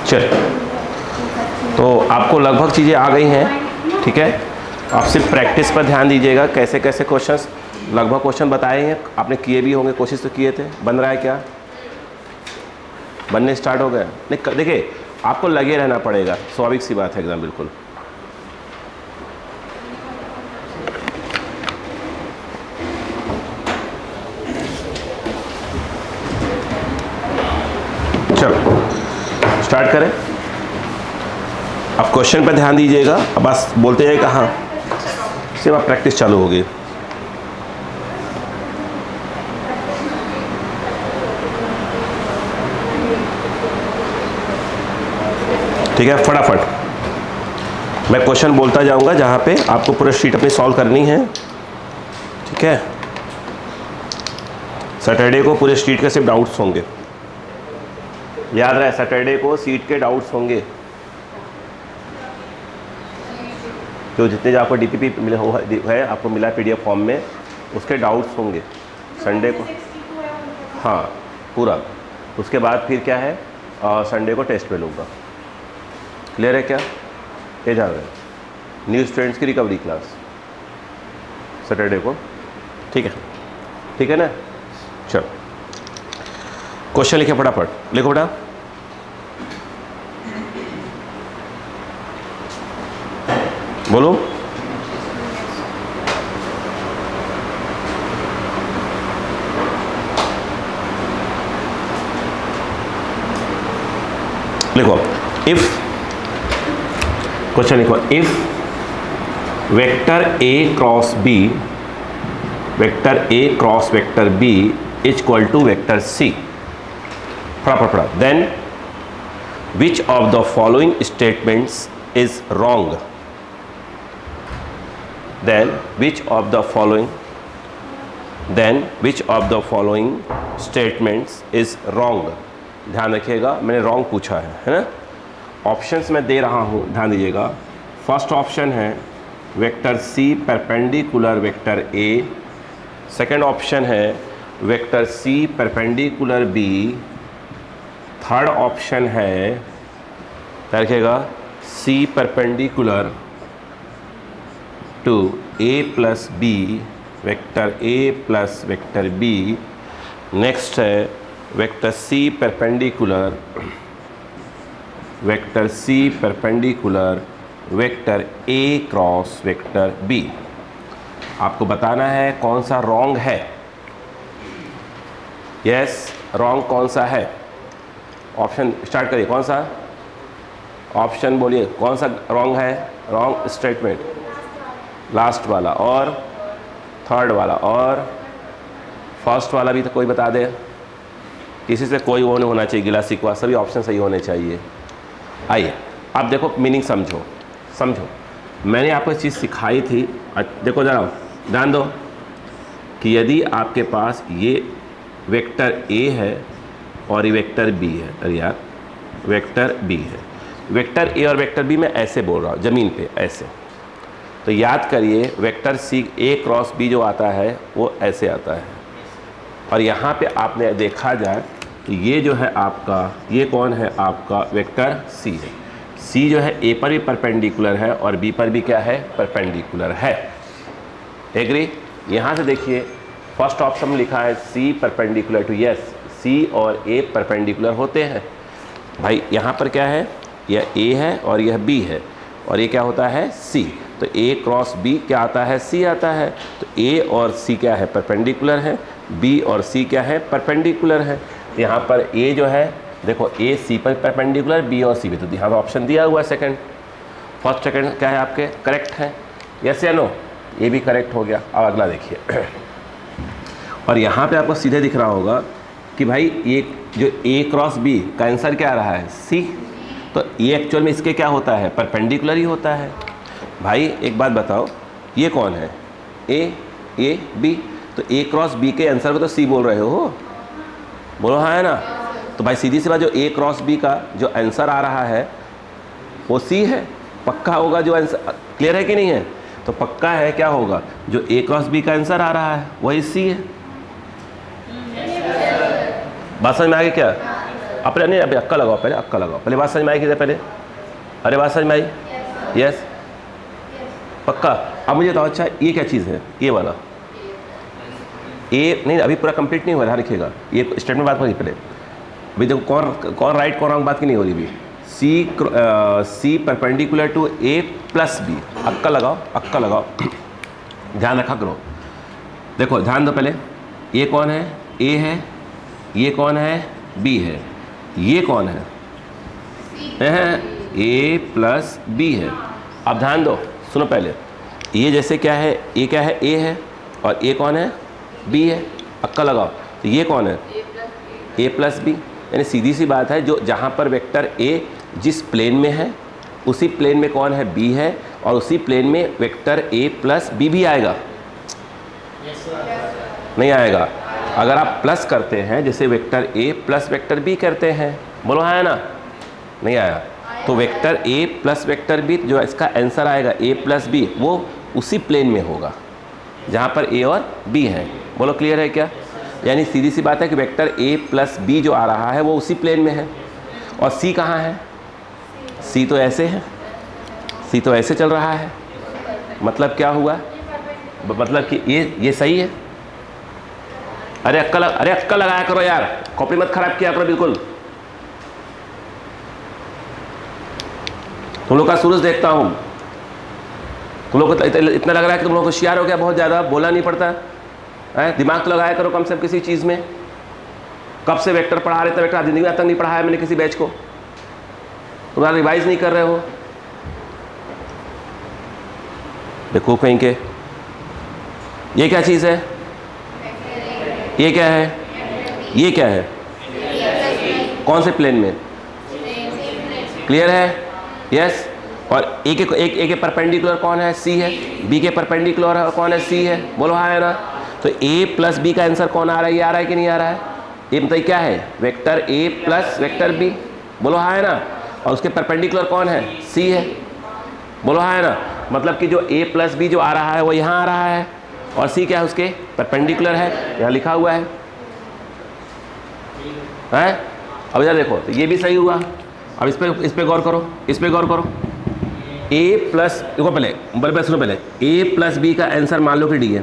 चल, तो आपको लगभग चीज़ें आ गई हैं, ठीक है। आप सिर्फ प्रैक्टिस पर ध्यान दीजिएगा, कैसे कैसे क्वेश्चंस, लगभग क्वेश्चन बताए हैं आपने, किए भी होंगे, कोशिश तो किए थे। बन रहा है क्या? बनने स्टार्ट हो गया? नहीं, देखिए आपको लगे रहना पड़ेगा, स्वाभाविक सी बात है एकदम बिल्कुल। चलो स्टार्ट करें। अब क्वेश्चन पर ध्यान दीजिएगा, अब बस बोलते जाइए कहाँ, सिर्फ अब प्रैक्टिस चालू होगी। ठीक है, फटाफट मैं क्वेश्चन बोलता जाऊंगा जहां पे आपको पूरा शीट अपनी सॉल्व करनी है, ठीक है। सैटरडे को पूरे शीट के सिर्फ डाउट्स होंगे, याद रहे, सैटरडे को सीट के डाउट्स होंगे, जो जितने जो आपको डीपीपी मिला हुआ है, आपको मिला पीडीएफ फॉर्म में, उसके डाउट्स होंगे संडे को। हाँ पूरा, उसके बाद फिर क्या है, संडे को टेस्ट पे लूँगा। क्लियर है क्या? ये जा रहा है न्यू स्टूडेंट्स की रिकवरी क्लास सैटरडे को, ठीक है, ठीक है ना। चलो क्वेश्चन लिखे फटाफट, लिखो बेटा। बोलो। लिखो, इफ, क्वेश्चन लिखो, if vector A cross B, vector A cross vector B is equal to vector C, फटाफट, then which of the following statements is wrong, then which of the following statements is wrong। ध्यान रखिएगा, मैंने wrong पूछा है ना। Options मैं दे रहा हूँ, ध्यान दीजिएगा। फर्स्ट ऑप्शन है vector C perpendicular vector A, second option है vector C perpendicular B, third option है, ध्यान रखिएगा, C perpendicular to A plus B, vector A plus vector B. Next है vector C perpendicular, vector C perpendicular vector A cross vector B. आपको बताना है कौन सा रॉन्ग है। यस, रॉन्ग कौन सा है? ऑप्शन स्टार्ट करिए, कौन सा ऑप्शन बोलिए, कौन सा रॉन्ग है? रॉन्ग स्टेटमेंट लास्ट वाला, और थर्ड वाला, और फर्स्ट वाला भी तो कोई बता दे। किसी से कोई वो नहीं होना चाहिए गिला शिकवा, सभी ऑप्शन सही होने चाहिए। आइए आप देखो, मीनिंग समझो, समझो। मैंने आपको इस चीज़ सिखाई थी, देखो जरा ध्यान दो, कि यदि आपके पास ये वेक्टर ए है और ये वेक्टर बी है, अरे यार वेक्टर बी है, वेक्टर ए और वेक्टर बी मैं ऐसे बोल रहा हूँ ज़मीन पे ऐसे, तो याद करिए वेक्टर सी ए क्रॉस बी जो आता है वो ऐसे आता है। और यहाँ पे आपने देखा जाए तो ये जो है आपका, ये कौन है आपका? वेक्टर सी है। सी जो है ए पर भी परपेंडिकुलर है और बी पर भी क्या है? परपेंडिकुलर है। एग्री? यहाँ से देखिए फर्स्ट ऑप्शन में लिखा है सी परपेंडिकुलर टू, यस सी और ए परपेंडिकुलर होते हैं भाई। यहाँ पर क्या है? यह ए है और यह बी है, और ये क्या होता है? सी। तो ए क्रॉस बी क्या आता है? सी आता है। तो ए और सी क्या है? परपेंडिकुलर है। बी और सी क्या है? परपेंडिकुलर है। तो यहाँ पर ए जो है, देखो ए सी पर परपेंडिकुलर, बी और सी भी, तो यहाँ पर ऑप्शन दिया हुआ है सेकंड। फर्स्ट सेकंड क्या है आपके? करेक्ट है। यस या नो? ये भी करेक्ट हो गया। अब अगला देखिए और यहाँ पे आपको सीधे दिख रहा होगा कि भाई ये जो ए क्रॉस बी का आंसर क्या आ रहा है? सी। तो ये एक्चुअल में इसके क्या होता है? परपेंडिकुलर ही होता है। भाई एक बात बताओ, ये कौन है? A B. तो ए क्रॉस बी के आंसर को तो सी बोल रहे हो, बोलो हाँ है ना। तो भाई सीधी सी बात, जो ए क्रॉस बी का जो आंसर आ रहा है वो सी है, पक्का होगा जो आंसर। क्लियर है कि नहीं है? तो पक्का है क्या होगा? जो ए क्रॉस बी का आंसर आ रहा है वही सी है। बात समझ में आ गई क्या? अपने नहीं, अभी अक्का लगाओ, पहले अक्का लगाओ, पहले बात समझ में आई किधर पहले? अरे बात समझ में आई? यस पक्का। अब मुझे बताओ, अच्छा ये क्या चीज़ है? ये वाला ए नहीं, अभी पूरा कंप्लीट नहीं हुआ, ध्यान रखिएगा, ये स्टेटमेंट बात हो रही पहले। अभी देखो कौन राइट कौन रॉन्ग बात की नहीं हो रही अभी। C perpendicular to A plus B, अक्का लगाओ, अक्का लगाओ, ध्यान रखा करो। देखो ध्यान दो, पहले ये कौन है? ए है। ये कौन है? बी है। ये कौन है? ए प्लस बी है। अब ध्यान दो, सुनो पहले, ये जैसे क्या है? ये क्या है? ए है, और ये कौन है? बी है। अक्का लगाओ, तो ये कौन है? ए प्लस बी। यानी सीधी सी बात है, जो जहाँ पर वेक्टर ए जिस प्लेन में है उसी प्लेन में कौन है? बी है, और उसी प्लेन में वेक्टर ए प्लस बी भी आएगा। नहीं आएगा। अगर आप प्लस करते हैं, जैसे vector A plus vector B करते हैं, बोलो है ना? नहीं आया। तो vector A plus vector B, जो इसका आंसर आएगा ए प्लस बी, वो उसी प्लेन में होगा जहाँ पर ए और बी है। बोलो क्लियर है क्या? यानी सीधी सी बात है कि वेक्टर ए प्लस बी जो आ रहा है वो उसी प्लेन में है। और सी कहाँ है? सी तो ऐसे है, सी तो ऐसे चल रहा है। मतलब क्या हुआ? मतलब कि ये सही है। अरे अक्का लगाया करो यार, कॉपी मत खराब किया करो बिल्कुल। तुम लोग का सूरज देखता हूँ, तुम लोग को इतना लग रहा है कि तुम लोग होशियार हो गया, बहुत ज़्यादा बोला नहीं पड़ता है। दिमाग तो लगाया करो कम से कम किसी चीज़ में। कब से वेक्टर पढ़ा रहे थे? वेक्टर जिंदगी में तक नहीं पढ़ाया मैंने किसी बैच को। तुम्हारा रिवाइज नहीं कर रहे हो, देखो कहीं के। ये क्या चीज़ है? ये क्या है? ये क्या है? कौन से प्लेन में? क्लियर है? यस। और ए के परपेंडिकुलर कौन है? सी है। बी के परपेंडिकुलर कौन है? सी है। बोलो हाँ है ना? तो ए प्लस बी का आंसर कौन आ रहा है? ये आ रहा है कि नहीं आ रहा है? ये मतलब क्या है? Vector A plus vector B. बोलो हाँ है ना? और उसके परपेंडिकुलर कौन है? सी है। बोलो हाँ है ना? मतलब कि जो ए प्लस बी जो आ रहा है वो यहाँ आ रहा है, और सी क्या है? उसके परपेंडिकुलर है, यहाँ लिखा हुआ है। अब जरा देखो, तो ये भी सही हुआ। अब इस पे गौर करो, इस पे गौर करो। ए प्लस, देखो पहले सुनो, पहले ए प्लस बी का आंसर मान लो कि डी है।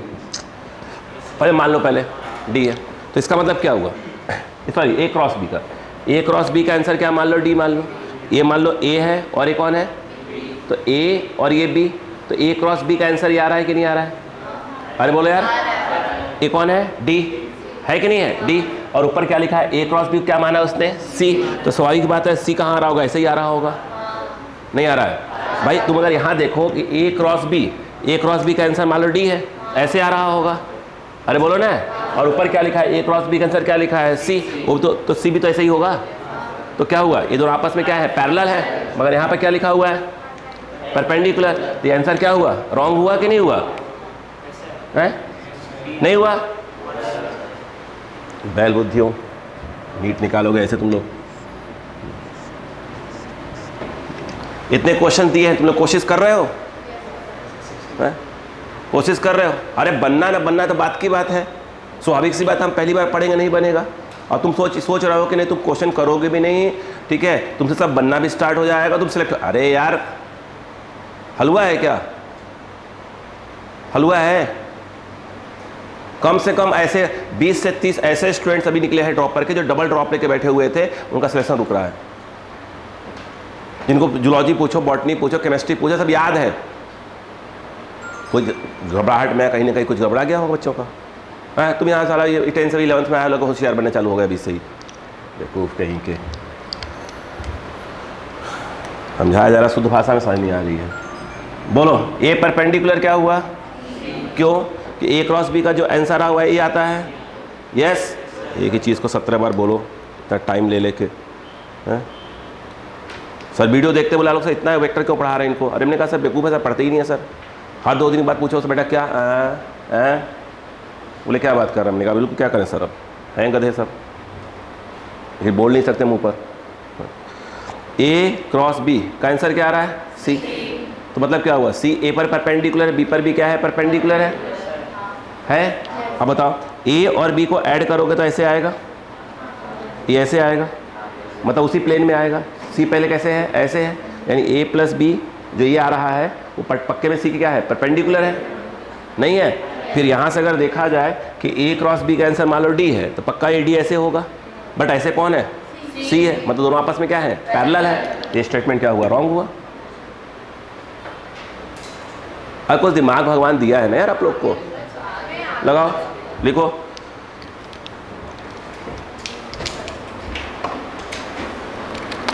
पहले मान लो पहले डी है, तो इसका मतलब क्या हुआ? सॉरी, ए क्रॉस बी का, ए क्रॉस बी का आंसर क्या मान लो? डी मान लो। ये मान लो ए है, और ये कौन है? तो ए और ये बी, तो ए क्रॉस बी का आंसर ये आ रहा है कि नहीं आ रहा है? अरे बोलो यार, ये कौन है? डी है कि नहीं है? डी। और ऊपर क्या लिखा है? ए क्रॉस बी, क्या माना उसने? सी। तो स्वाभाविक बात है सी कहाँ आ रहा होगा? ऐसे ही आ रहा होगा। नहीं आ रहा है भाई। तुम अगर यहाँ देखो कि ए क्रॉस बी का आंसर मान लो डी है, ऐसे आ रहा होगा। अरे बोलो ना। और ऊपर क्या लिखा है? ए क्रॉस बी का आंसर क्या लिखा है? सी। वो तो सी भी तो ऐसे ही होगा। तो क्या हुआ? ये दोनों आपस में क्या है? पैरेलल है। मगर यहाँ पर क्या लिखा हुआ है? परपेंडिकुलर। तो ये आंसर क्या हुआ? रॉन्ग हुआ कि नहीं हुआ? है? नहीं हुआ। बैल बुद्धियों, नीट निकालोगे ऐसे तुम लोग। इतने क्वेश्चन दिए हैं, तुम लोग कोशिश कर रहे हो? कोशिश कर रहे हो? अरे बनना ना बनना तो बात की बात है, स्वाभाविक सी बात। हम पहली बार पढ़ेंगे, नहीं बनेगा। और तुम सोच रहे हो कि नहीं तुम क्वेश्चन करोगे भी नहीं, ठीक है, तुमसे सब बनना भी स्टार्ट हो जाएगा, तुम सिलेक्ट। अरे यार हलवा है क्या? हलवा है? कम से कम ऐसे 20 से 30 ऐसे स्टूडेंट्स अभी निकले हैं ड्रॉपर के, जो डबल ड्रॉप लेके बैठे हुए थे, उनका सिलेक्शन रुक रहा है। जिनको जूलॉजी पूछो, बॉटनी पूछो, केमिस्ट्री पूछो, सब याद है। कुछ घबराहट में कहीं ना कहीं कुछ घबरा गया होगा बच्चों का। तुम यहाँ साला ये 10th से 11th में आया लोग होशियार बनने चालू हो गए अभी से ही। देखो कहीं के समझाया जा रहा, शुद्ध भाषा में समझ नहीं आ रही है। बोलो ए परपेंडिकुलर क्या हुआ? क्यों कि ए क्रॉस बी का जो आंसर आ हुआ है ये आता है। यस। एक ही चीज़ को 17 बार बोलो, इतना टाइम ले लेके। सर वीडियो देखते बोला लोग सर इतना वेक्टर क्यों पढ़ा रहे हैं इनको? अरे मैंने कहा सर बेवकूफ़ है सर, पढ़ते ही नहीं है सर। हर 2 दिन बाद पूछो सर बेटा क्या बोले क्या बात कर रहे हैं? हमने कहा बिल्कुल क्या करें सर, अब हैं गधे सब, ये बोल नहीं सकते मुँह पर। ए क्रॉस बी का आंसर क्या आ रहा है? सी। तो मतलब क्या हुआ? सी ए पर परपेंडिकुलर है, बी पर भी क्या है? परपेंडिकुलर है? अब बताओ, ए और बी को ऐड करोगे तो ऐसे आएगा, ये ऐसे आएगा, मतलब उसी प्लेन में आएगा। सी पहले कैसे है, ऐसे है, यानी ए प्लस बी जो ये आ रहा है वो पक्के में सी की क्या है, परपेंडिकुलर है, नहीं है। फिर यहाँ से अगर देखा जाए कि ए क्रॉस बी का आंसर मान लो डी है, तो पक्का ए डी ऐसे होगा, बट ऐसे कौन है, सी है, मतलब दोनों आपस में क्या है, पैरेलल है। ये स्टेटमेंट क्या हुआ, रॉन्ग हुआ। और कुछ दिमाग भगवान दिया है ना यार आप लोग को, लगाओ, लिखो।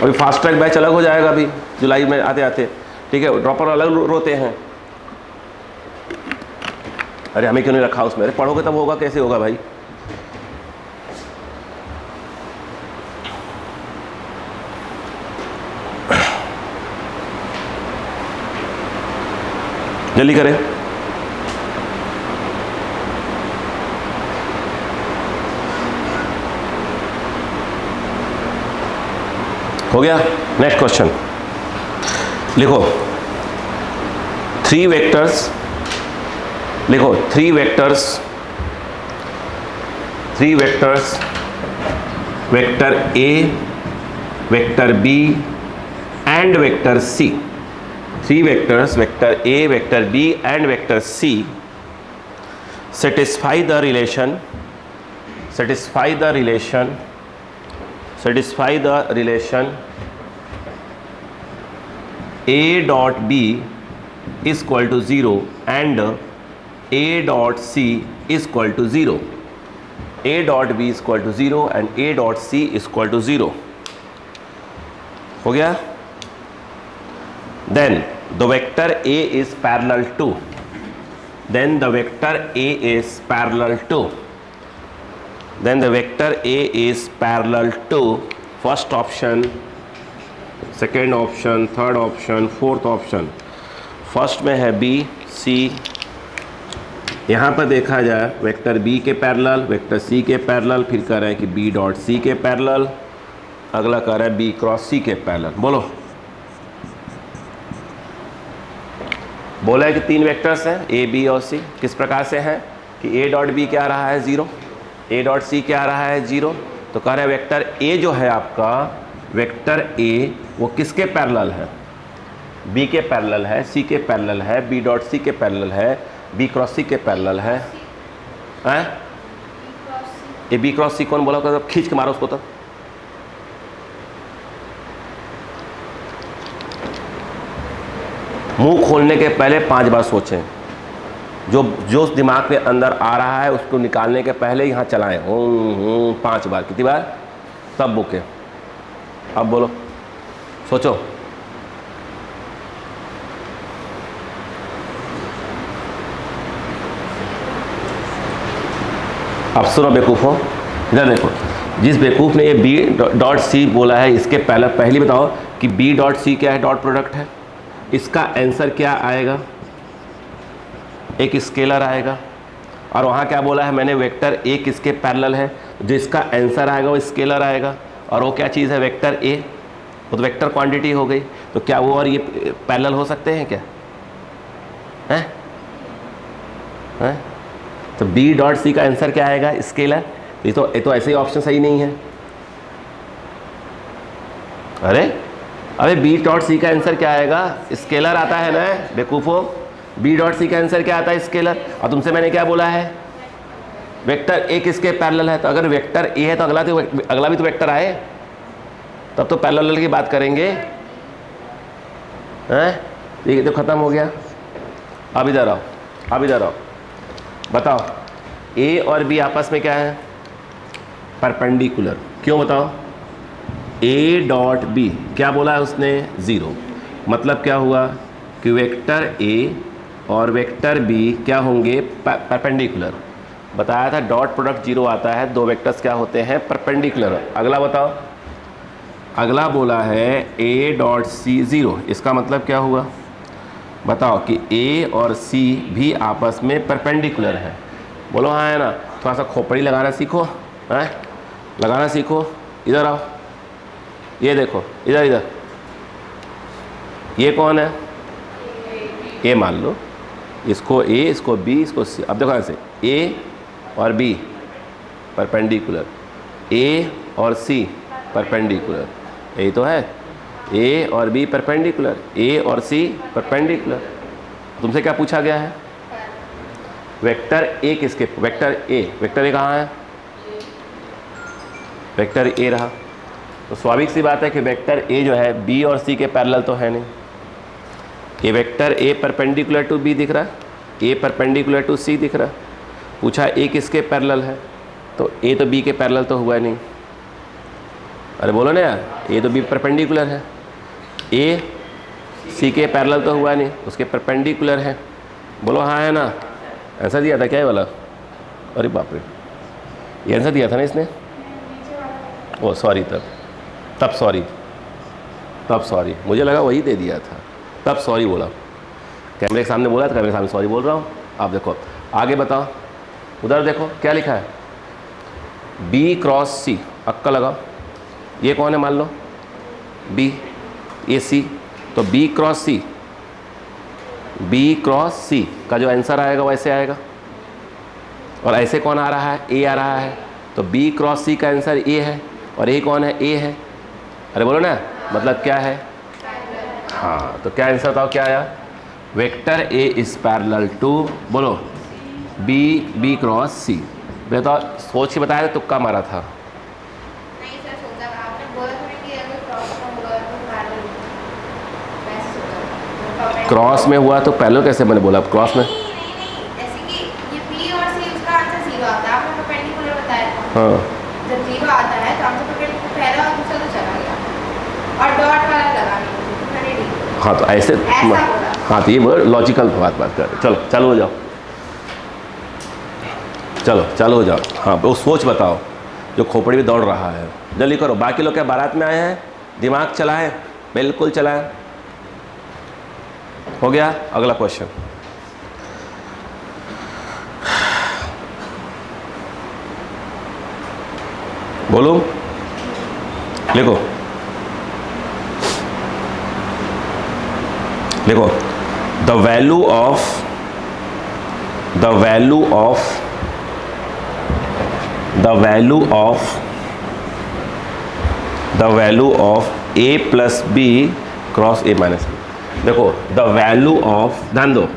अभी फास्ट ट्रैक बैच अलग हो जाएगा अभी जुलाई में आते आते, ठीक है, ड्रॉपर अलग रोते हैं। अरे हमें क्यों नहीं रखा उसमें, अरे पढ़ोगे तब होगा, कैसे होगा भाई। जल्दी करें। हो गया। नेक्स्ट क्वेश्चन लिखो, 3 वेक्टर्स लिखो, 3 vectors vector A, vector B and vector C. 3 vectors, vector A, vector B and vector C satisfy the relation a dot b is equal to 0 and a dot c is equal to 0. a dot b is equal to 0 and a dot c is equal to 0. हो गया। Then the vector a is parallel to, then the vector a is parallel to, then the vector a is parallel to first option, second option, third option, fourth option। First में है B C, यहाँ पर देखा जाए vector B के parallel, vector C के parallel, फिर कह रहे हैं कि बी डॉट सी के पैरेलल, अगला कह रहा है बी क्रॉस सी के पैरेलल। बोलो, बोला है कि 3 वेक्टर्स हैं ए बी और सी। किस प्रकार से हैं कि ए डॉट बी क्या आ रहा है 0, ए डॉट सी क्या आ रहा है 0। तो कह रहे हैं वेक्टर ए जो है आपका, वेक्टर ए वो किसके पैरेलल है, बी के पैरेलल है, सी के पैरेलल है, बी डॉट सी के पैरेलल है, बी क्रॉस सी के पैरेलल है। ये बी क्रॉस सी कौन बोला, खींच के मारो उसको। तो मुंह खोलने के पहले 5 बार सोचें, जो दिमाग के अंदर आ रहा है उसको निकालने के पहले यहाँ चलाएं 5 बार। कितनी बार, तब बुके। अब बोलो, सोचो। अब सुनो बेवकूफ़ों, इधर देखो, जिस बेवकूफ़ ने ये बी डॉट सी बोला है, इसके पहले बताओ कि बी डॉट सी क्या है, डॉट प्रोडक्ट है। इसका आंसर क्या आएगा, एक स्केलर आएगा। और वहाँ क्या बोला है मैंने, वेक्टर ए किसके पैरेलल है, जो इसका आंसर आएगा वो स्केलर आएगा। और वो क्या चीज़ है, वेक्टर ए, वो तो वेक्टर क्वांटिटी हो गई। तो क्या वो और ये पैरेलल हो सकते हैं क्या, हैं? तो बी डॉट सी का आंसर क्या आएगा, स्केलर। ये तो ऐसे ही ऑप्शन सही नहीं है। अरे बी डॉट सी का आंसर क्या आएगा, स्केलर आता है ना बेवकूफ़ो। बी डॉट सी का आंसर क्या आता है, स्केलर। और तुमसे मैंने क्या बोला है, वेक्टर ए किसके पैरेलल है। तो अगर वेक्टर ए है तो अगला भी तो वेक्टर आए, तब तो पैरेलल की बात करेंगे, हैं। ये तो ख़त्म हो गया। अब इधर आओ, बताओ ए और बी आपस में क्या है, परपेंडिकुलर। क्यों बताओ, ए डॉट बी क्या बोला है उसने, 0। मतलब क्या हुआ कि वेक्टर ए और वेक्टर बी क्या होंगे, परपेंडिकुलर। बताया था डॉट प्रोडक्ट 0 आता है, 2 वेक्टर्स क्या होते हैं, परपेंडिकुलर। अगला बताओ, अगला बोला है ए डॉट सी 0। इसका मतलब क्या हुआ, बताओ कि ए और सी भी आपस में परपेंडिकुलर है। बोलो हाँ है ना। थोड़ा सा खोपड़ी लगाना सीखो, हैं, लगाना सीखो। इधर आओ, ये देखो, इधर ये कौन है, ए मान लो, इसको ए, इसको बी, इसको सी। अब देखो ऐसे ए और बी परपेंडिकुलर, ए और सी परपेंडिकुलर, यही तो है, ए और बी परपेंडिकुलर, ए और सी परपेंडिकुलर। तुमसे क्या पूछा गया है? वेक्टर ए किसके, वेक्टर ए कहाँ है? वेक्टर ए रहा, तो स्वाभाविक सी बात है कि वेक्टर ए जो है बी और सी के पैरेलल तो है नहीं। ये vector A perpendicular to B दिख रहा है, ए परपेंडिकुलर टू सी दिख रहा है। पूछा ए किसके पैरेलल है, तो ए तो बी के पैरेलल तो हुआ नहीं। अरे बोलो ना यार, ए तो बी परपेंडिकुलर है, ए सी के पैरेलल तो हुआ नहीं, उसके परपेंडिकुलर है। बोलो हाँ है ना? आंसर दिया था क्या ये वाला? अरे बाप रे, ये आंसर दिया था ना इसने? ओ सॉरी, तब सॉरी, मुझे लगा वही दे दिया था, तब सॉरी बोला। कैमरे के सामने बोला था, कैमरे के सामने सॉरी बोल रहा हूँ। आप देखो आगे बताओ, उधर देखो क्या लिखा है, बी क्रॉस सी, अक्का लगाओ। ये कौन है मान लो? बी, ये सी, तो बी क्रॉस सी का जो आंसर आएगा वैसे आएगा। और ऐसे कौन आ रहा है? ए आ रहा है, तो बी क्रॉस सी का आंसर ए है, और ये कौन है? ए है। अरे बोलो ना, मतलब क्या है? हाँ, तो क्या आंसर बताओ क्या आया? Vector A is parallel to, बोलो बी क्रॉस सी। बताओ, सोच के बताया था, तुक्का मारा था? नहीं सर, सोचा आपने बोला था कि अगर क्रॉस में होगा तो पैरेलल, वैसे सोचा। क्रॉस में हुआ तो पैरेलल कैसे? मैंने बोला क्रॉस में, नहीं, ऐसे कि ये बी और सी उसका आंसर 0 आता है, आपने परपेंडिकुलर बताया था। हाँ जब 0 आता है तो आंसर परपेंडिकुलर पहला और दूसरा तो चला गया, और डॉट वाला लगाना है। हाँ, तो ऐसे हाँ, तो ये लॉजिकल बात कर। चलो चालू हो जाओ, चालू हो जाओ। हाँ, वो सोच बताओ जो खोपड़ी में दौड़ रहा है, जल्दी करो। बाकी लोग क्या बारात में आए हैं? दिमाग चलाएं, बिल्कुल चलाएं। हो गया? अगला क्वेश्चन बोलो, लिखो the value of A plus B cross A minus B. देखो द वैल्यू ऑफ, ध्यान दो,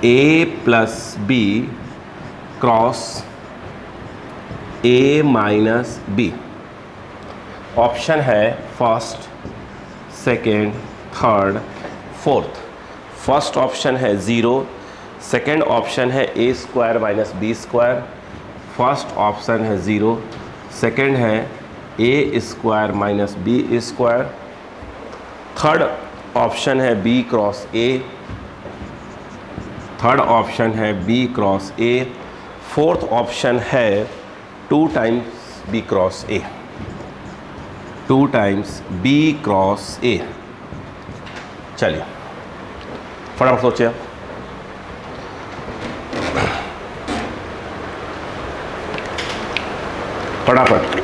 A plus B cross A minus B. Option है first, second, third, fourth. First option है 0, सेकेंड ऑप्शन है A square minus B square. First option है 0, second है A square minus B square. Third option है B cross A, third option है B cross A. Fourth option है 2 times B cross A, 2 times B cross A. चलिए फटाफट सोचिए, फटाफट।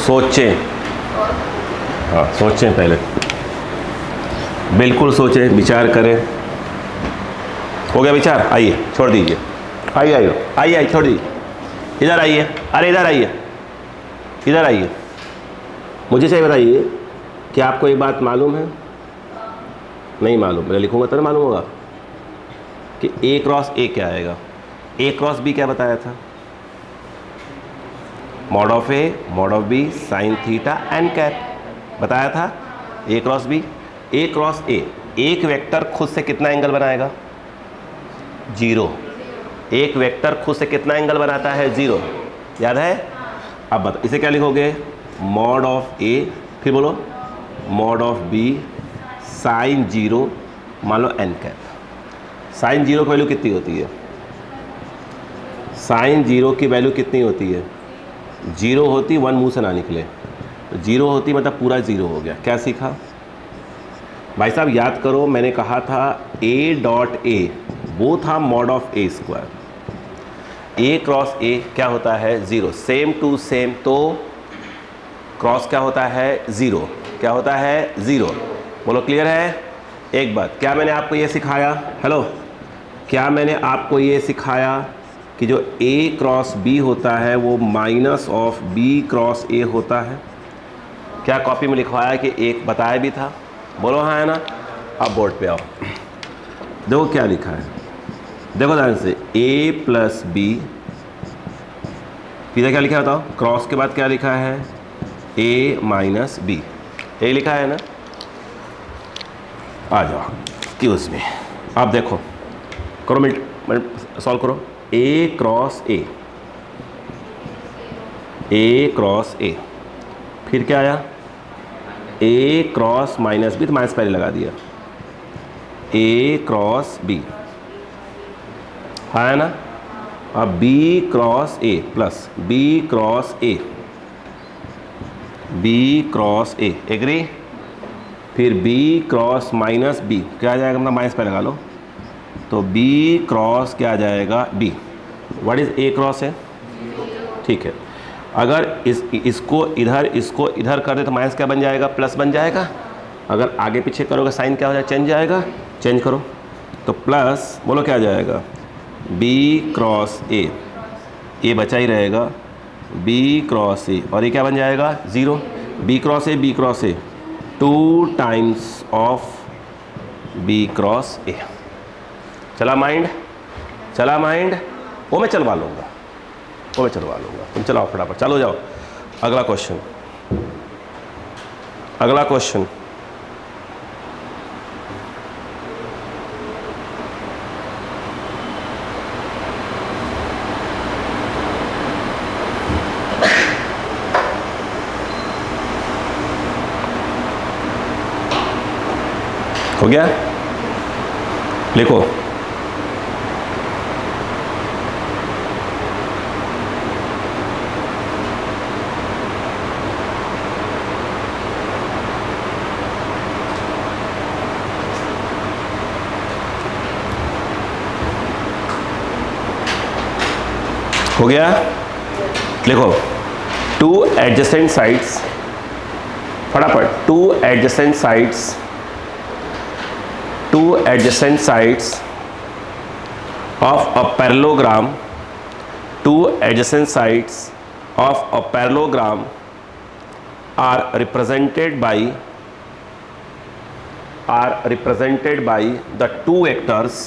सोचें, हाँ सोचें, पहले बिल्कुल सोचें, विचार करें। हो गया विचार? आइए छोड़ दीजिए, आइए छोड़ दीजिए, इधर आइए, अरे इधर आइए। मुझे सही बताइए कि आपको एक बात मालूम है? नहीं मालूम? मैं लिखूंगा तो ना मालूम होगा कि ए क्रॉस ए क्या आएगा। ए क्रॉस बी क्या बताया था? Mod of A mod of B sine theta N cap बताया था। A cross B, A cross A, एक वेक्टर खुद से कितना एंगल बनाएगा? 0। एक वेक्टर खुद से कितना एंगल बनाता है? 0। याद है? अब बताओ इसे क्या लिखोगे? मॉड ऑफ ए, फिर बोलो मॉड ऑफ बी साइन 0 मान लो एन कैप। साइन 0 की वैल्यू कितनी होती है? साइन 0 की वैल्यू कितनी होती है? 0 होती, 1 मुंह से ना निकले, तो 0 होती मतलब पूरा 0 हो गया। क्या सीखा? भाई साहब याद करो, मैंने कहा था ए डॉट ए वो था mod of A square, A cross ए क्या होता है 0, सेम टू सेम, तो क्रॉस क्या होता है 0, क्या होता है 0। बोलो क्लियर है। एक बात, क्या मैंने आपको ये सिखाया, हेलो, क्या मैंने आपको ये सिखाया कि जो ए क्रॉस बी होता है वो minus of B cross A होता है? क्या कॉपी में लिखवाया कि एक बताया भी था? बोलो हाँ है ना। अब बोर्ड पे आओ, देखो क्या लिखा है, देखो ध्यान से, a प्लस बी, फिर क्या लिखा है बताओ, क्रॉस के बाद क्या लिखा है a माइनस बी, ये लिखा है ना। आ जाओ कि उसमें आप देखो, करो मिनट सॉल्व करो, a क्रॉस a, फिर क्या आया a क्रॉस माइनस बी, तो माइनस पहले लगा दिया, a क्रॉस बी है ना। अब b cross a plus b cross a, agree. फिर b क्रॉस माइनस b क्या आ जाएगा, मतलब माइनस पे लगा लो, तो b क्रॉस क्या आ जाएगा b। What is a cross है, ठीक है। अगर इसको इधर कर दे तो माइनस क्या बन जाएगा, प्लस बन जाएगा। अगर आगे पीछे करोगे साइन क्या हो जाएगा, चेंज जाएगा, चेंज करो तो प्लस, बोलो क्या आ जाएगा b क्रॉस a, ये बचा ही रहेगा b क्रॉस a, और ये क्या बन जाएगा 0, b cross a 2 times of b cross a। चला माइंड, वो मैं चलवा लूँगा, तुम चलाओ फटाफट, चलो जाओ अगला क्वेश्चन। हो गया, लिखो हो गया, लिखो 2 एडजेसेंट साइड्स, फटाफट 2 adjacent sides of a parallelogram, 2 adjacent sides of a parallelogram are represented by the two vectors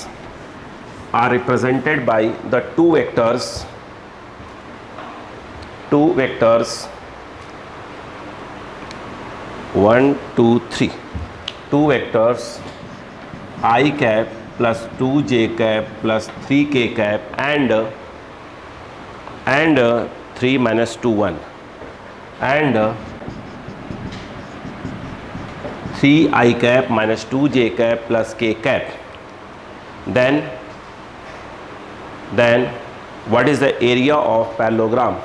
1 2 3, 2 vectors I cap plus 2j cap plus 3k cap and 3 minus 2 1 and 3i cap minus 2j cap plus k cap, then what is the area of parallelogram?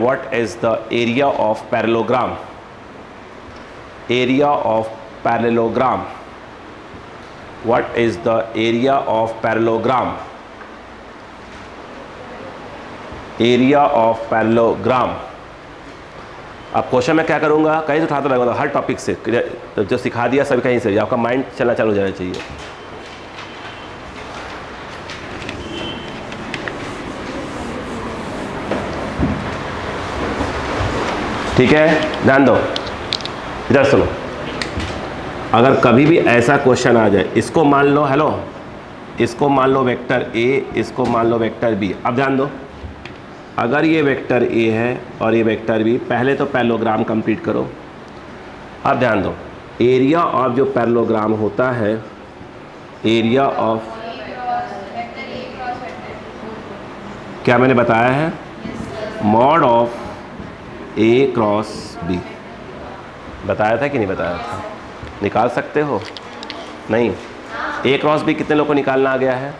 What is the area of parallelogram? What is the area of parallelogram? अब question में क्या करूँगा, कहीं से उठाता रहेगा, हर topic से तो जो सिखा दिया सब कहीं से, आपका माइंड चलना चालू हो जाना चाहिए। ठीक है, ध्यान दो, इधर सुनो। अगर कभी भी ऐसा क्वेश्चन आ जाए, इसको मान लो, हेलो, इसको मान लो वेक्टर ए, इसको मान लो वेक्टर बी। अब ध्यान दो, अगर ये वेक्टर ए है और ये वेक्टर बी, पहले तो पैरेललोग्राम कंप्लीट करो। अब ध्यान दो, एरिया ऑफ जो पैरेललोग्राम होता है, एरिया ऑफ, क्या मैंने बताया है, mod of A cross B, बताया था कि नहीं बताया था? निकाल सकते हो? नहीं, ए क्रॉस बी कितने लोगों को निकालना आ गया है?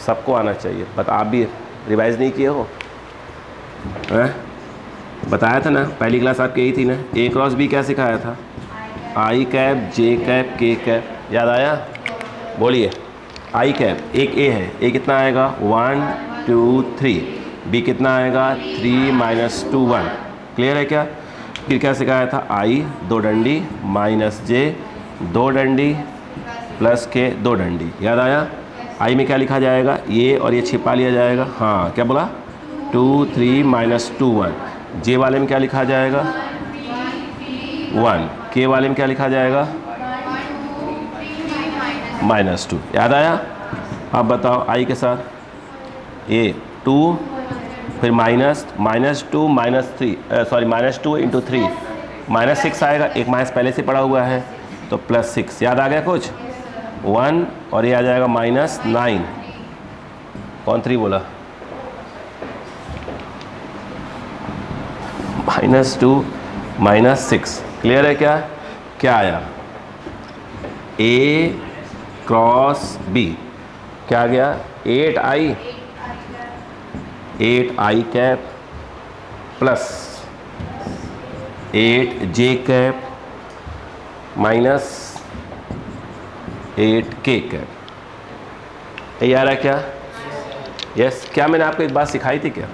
सबको आना चाहिए, बट आप भी रिवाइज नहीं किए हो? बताया था ना, पहली क्लास आपकी यही थी ना, ए क्रॉस बी क्या सिखाया था? आई कैप जे कैप के कैप, याद आया? बोलिए। आई कैप एक ए है, ए कितना आएगा 1 2 3, बी कितना आएगा 3 -2 1। क्लियर है क्या? फिर क्या सिखाया था? आई 2 डंडी माइनस जे 2 डंडी प्लस के 2 डंडी, याद आया? आई में क्या लिखा जाएगा? ये और ये छिपा लिया जाएगा। हाँ क्या बोला? 2 3 -2 1। जे वाले में क्या लिखा जाएगा? 1। के वाले में क्या लिखा जाएगा? -2। याद आया? अब बताओ आई के साथ ये 2 फिर -2 -3 सॉरी -2 × 3 -6 आएगा। एक माइनस पहले से पड़ा हुआ है तो +6। याद आ गया कुछ? 1 और ये आ जाएगा -9। कौन 3 बोला? -2 -6। क्लियर है क्या? क्या आया? A क्रॉस B क्या आ गया? 8i cap plus 8j cap minus 8k cap. ये आ रहा है क्या? यस। क्या मैंने आपको एक बात सिखाई थी क्या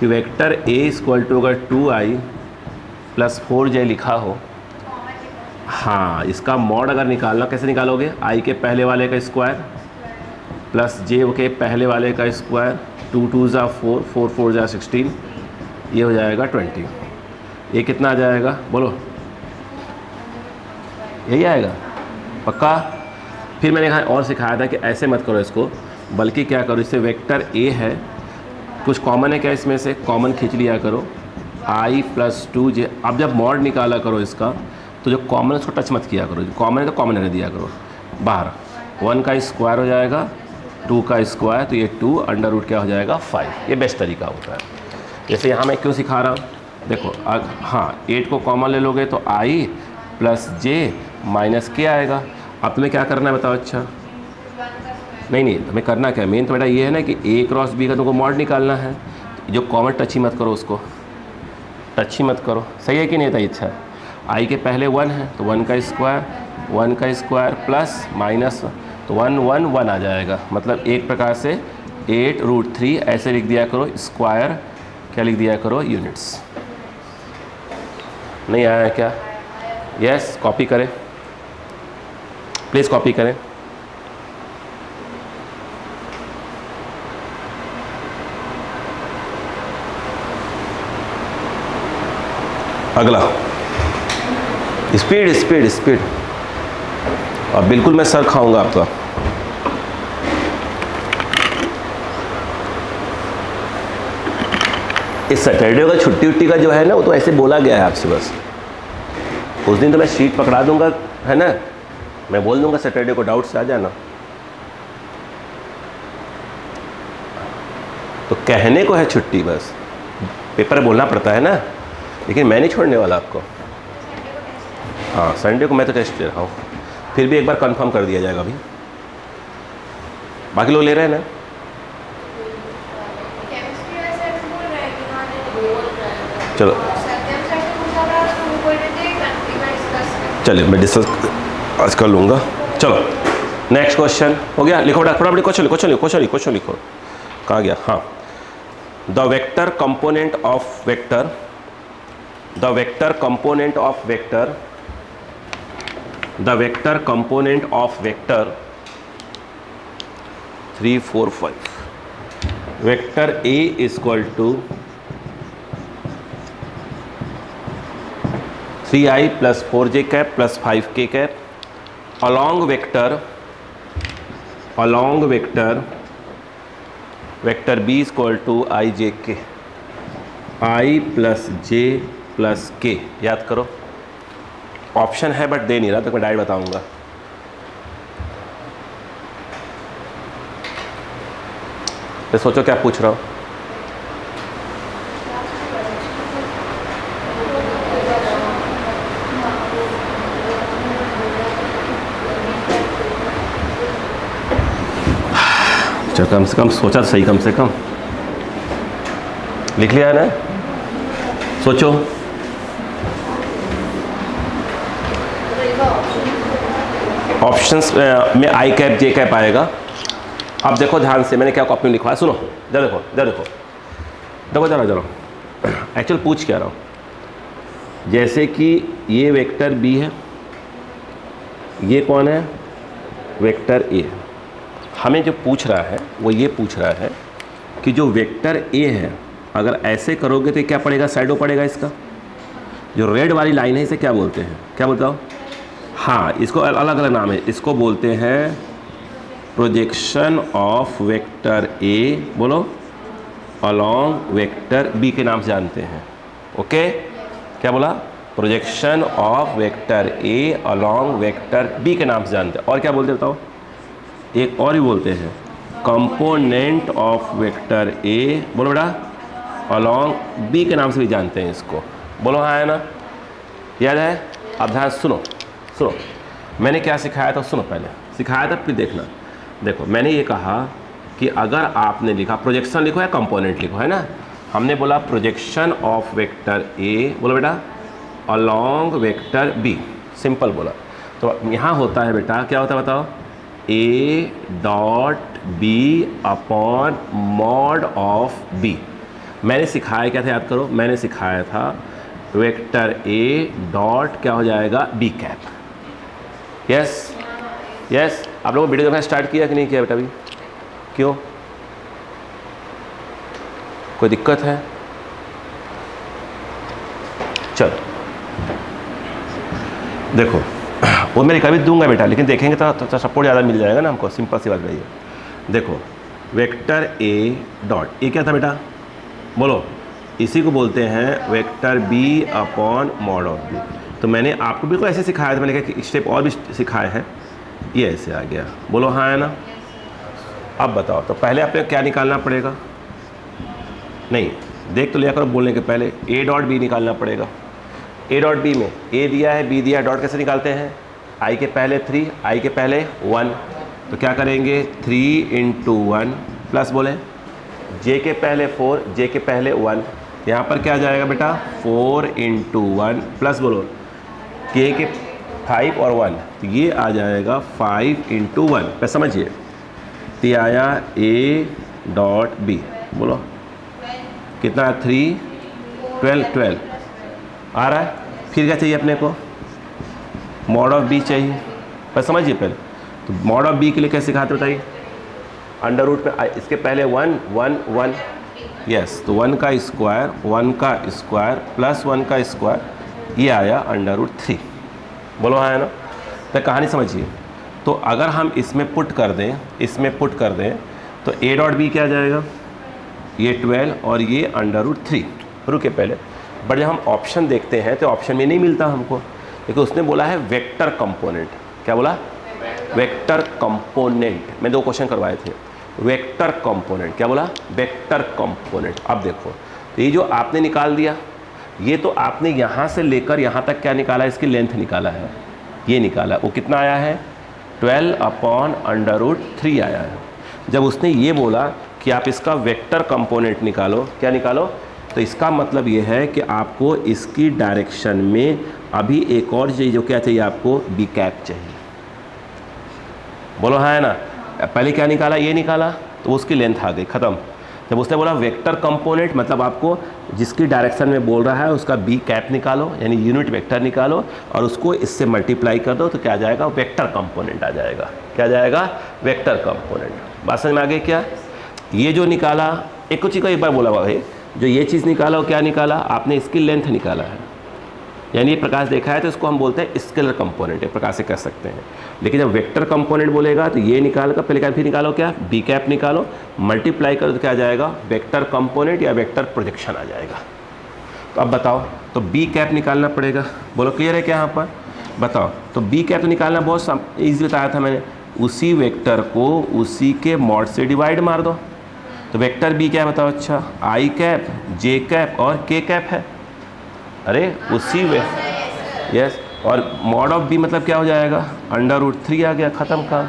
कि वेक्टर A = अगर 2i + 4j लिखा हो, हाँ इसका मॉड अगर निकालना कैसे निकालोगे? i के पहले वाले का स्क्वायर प्लस j के पहले वाले का स्क्वायर, 2 2 = 4 4 4 = 16, ये हो जाएगा 20। ये कितना आ जाएगा बोलो? यही आएगा पक्का? फिर मैंने कहा और सिखाया था कि ऐसे मत करो इसको, बल्कि क्या करो, इससे वेक्टर A है, कुछ कॉमन है क्या इसमें से? कॉमन खींच लिया करो i + 2j। अब जब मॉड निकाला करो इसका तो जो कॉमन है उसको टच मत किया करो, जो कॉमन है तो कॉमन रहने दिया करो बाहर। 1 का स्क्वायर हो जाएगा, 2 का स्क्वायर तो ये 2 √ क्या हो जाएगा 5। ये बेस्ट तरीका होता है। जैसे यहाँ मैं क्यों सिखा रहा हूँ देखो, हाँ 8 को कॉमन ले लोगे तो i + j - k आएगा। अब तुम्हें क्या करना है बताओ? अच्छा नहीं तुम्हें करना क्या है? मेन तो बेटा ये है ना कि A क्रॉस B का तुमको मॉड निकालना है। जो कॉमन टच ही मत करो, उसको टच ही मत करो। सही है कि नहीं? था अच्छा i के पहले 1 है तो 1 का स्क्वायर प्लस माइनस तो 1 1 1 आ जाएगा। मतलब एक प्रकार से 8√3 ऐसे लिख दिया करो, स्क्वायर क्या लिख दिया करो? यूनिट्स। नहीं आया है क्या? यस। कॉपी करें प्लीज़, कॉपी करें। अगला स्पीड स्पीड स्पीड, और बिल्कुल मैं सर खाऊंगा आपका। इस सैटरडे का छुट्टी उट्टी का जो है ना, वो तो ऐसे बोला गया है आपसे बस। उस दिन तो मैं शीट पकड़ा दूंगा, है ना, मैं बोल दूंगा सैटरडे को डाउट से आ जाना। तो कहने को है छुट्टी, बस पेपर बोलना पड़ता है ना, लेकिन मैं नहीं छोड़ने वाला आपको। हाँ संडे को मैं तो टेस्ट दे रहा हूँ, फिर भी एक बार कंफर्म कर दिया जाएगा। अभी बाकी लोग ले रहे हैं ना? चलो चलिए मैं डिस्कस आज कर लूँगा। चलो नेक्स्ट क्वेश्चन हो गया। लिखो बेटा फटाफट क्वेश्चन लिखो। कहाँ गया? हाँ, the vector component of vector 3 4 5 vector A = 3i + 4j cap + 5k cap along vector B = ijk, i + j + k। याद करो, ऑप्शन है बट दे नहीं रहा, तो मैं डायरेक्ट बताऊंगा। तो सोचो क्या पूछ रहा हूँ। चलो कम से कम सोचा तो सही, कम से कम लिख लिया है ना? सोचो ऑप्शंस में आई कैप जे कैप आएगा। अब देखो ध्यान से, मैंने क्या कॉपी में लिखवा है, सुनो जरा देखो, जरा देखो, देखो जरा जरा एक्चुअल पूछ क्या रहा हूँ। जैसे कि ये वेक्टर बी है, ये कौन है, वेक्टर ए। हमें जो पूछ रहा है वो ये पूछ रहा है कि जो वेक्टर ए है अगर ऐसे करोगे तो क्या पड़ेगा, साइडो पड़ेगा इसका। जो रेड वाली लाइन है इसे क्या बोलते हैं, क्या बोलता हो? हाँ, इसको अलग अलग नाम है, इसको बोलते हैं प्रोजेक्शन ऑफ वेक्टर ए, बोलो, अलॉन्ग वेक्टर बी के नाम से जानते हैं। ओके, क्या बोला? Projection of vector A along vector B के नाम से जानते हैं। और क्या बोलते बताओ? एक और ही बोलते हैं कंपोनेंट ऑफ वेक्टर ए, बोलो बेटा, अलॉन्ग बी के नाम से भी जानते हैं इसको। बोलो हाँ है ना, याद है? अब ध्यान सुनो, सुनो मैंने क्या सिखाया था, सुनो पहले सिखाया था फिर देखना। देखो मैंने ये कहा कि अगर आपने लिखा प्रोजेक्शन लिखो या कंपोनेंट लिखो, है ना, हमने बोला प्रोजेक्शन ऑफ वेक्टर ए, बोलो बेटा, अलॉन्ग वेक्टर बी, सिंपल बोला। तो यहाँ होता है बेटा, क्या होता है बताओ? A dot B upon mod of B. मैंने सिखाया क्या था, याद करो, मैंने सिखाया था वेक्टर ए डॉट क्या हो जाएगा, बी कैप। यस यस, आप लोगों को वीडियो देखना स्टार्ट किया कि नहीं किया बेटा अभी? क्यों, कोई दिक्कत है? चलो देखो, वो मैं लिखा भी दूंगा बेटा, लेकिन देखेंगे तो सपोर्ट ज़्यादा मिल जाएगा ना हमको। सिंपल सी बात रही है। देखो वेक्टर ए डॉट, ये क्या था बेटा, बोलो? इसी को बोलते हैं vector B upon mod of B. तो मैंने आपको बिल्कुल ऐसे सिखाया था, मैंने कहा स्टेप और भी सिखाए हैं, ये ऐसे आ गया। बोलो हाँ है ना? अब बताओ, तो पहले आपने क्या निकालना पड़ेगा? नहीं, देख तो लिया करो बोलने के पहले, ए डॉट बी निकालना पड़ेगा। ए डॉट बी में ए दिया है, बी दिया है, डॉट कैसे निकालते हैं? आई के पहले 3, आई के पहले 1, तो क्या करेंगे 3 इंटू 1 प्लस, बोले जे के पहले 4, जे के पहले 1, यहाँ पर क्या आ जाएगा बेटा 4 इंटू 1 प्लस, बोलो के 5 और 1, तो ये आ जाएगा 5 इंटू 1 पे, समझिए। तो आया ए डॉट बी, बोलो कितना, 3 12 आ रहा है। फिर क्या चाहिए अपने को, मॉड ऑफ बी चाहिए, पर समझिए पहले। तो मॉड ऑफ बी के लिए कैसे सिखाते बताइए? अंडर रूट में इसके पहले 1 1 1, यस, तो 1 का स्क्वायर, 1 का स्क्वायर प्लस 1 का स्क्वायर, ये आया अंडर रूट 3। बोलो हाँ है ना? तो कहानी समझिए। तो अगर हम इसमें पुट कर दें, इसमें पुट कर दें, तो ए डॉट बी क्या आ जाएगा, ये 12 और ये अंडर रूट 3। रुके पहले, बट जब हम ऑप्शन देखते हैं तो ऑप्शन में नहीं मिलता हमको, लेकिन उसने बोला है वेक्टर कंपोनेंट। क्या बोला? Vector component. मैं 2 क्वेश्चन करवाए थे, वेक्टर कंपोनेंट। क्या बोला? Vector component. अब देखो, तो ये जो आपने निकाल दिया, ये तो आपने यहाँ से लेकर यहाँ तक क्या निकाला, इसकी लेंथ निकाला है, ये निकाला। वो कितना आया है, 12 अपॉन अंडर रूट 3 आया है। जब उसने ये बोला कि आप इसका वेक्टर कंपोनेंट निकालो, क्या निकालो, तो इसका मतलब ये है कि आपको इसकी डायरेक्शन में अभी एक और चीज़, जो क्या चाहिए आपको, बी कैप चाहिए। बोलो हाँ है ना? पहले क्या निकाला, ये निकाला, तो उसकी लेंथ आ गई, ख़त्म। जब उसने बोला वेक्टर कंपोनेंट, मतलब आपको जिसकी डायरेक्शन में बोल रहा है उसका बी कैप निकालो, यानी यूनिट वेक्टर निकालो, और उसको इससे मल्टीप्लाई कर दो, तो क्या आ जाएगा, वेक्टर कंपोनेंट आ जाएगा। क्या आ जाएगा, वेक्टर कंपोनेंट। बात समझ में आ गई क्या? ये जो निकाला, एक कुछ ही को एक बार बोला भाई, जो ये चीज़ निकाला वो क्या निकाला, आपने इसकी लेंथ निकाला है, यानी ये प्रकाश देखा है, तो इसको हम बोलते हैं स्केलर कंपोनेंट, एक प्रकार से कह सकते हैं। लेकिन जब वेक्टर कंपोनेंट बोलेगा तो ये निकाल कर पहले क्या, फिर निकालो क्या, बी कैप निकालो, मल्टीप्लाई करो तो क्या आ जाएगा, वेक्टर कंपोनेंट या वेक्टर प्रोजेक्शन आ जाएगा। तो अब बताओ, तो बी कैप निकालना पड़ेगा। बोलो क्लियर है क्या यहाँ पर? बताओ, तो बी कैप निकालना बहुत ईजी बताया था मैंने, उसी वेक्टर को उसी के मॉड से डिवाइड मार दो। तो वेक्टर बी क्या है बताओ? अच्छा, आई कैप, जे कैप और के कैप है। अरे उसी वे, यस, और मॉड ऑफ बी मतलब क्या हो जाएगा, अंडर रूट 3 आ गया, ख़त्म काम।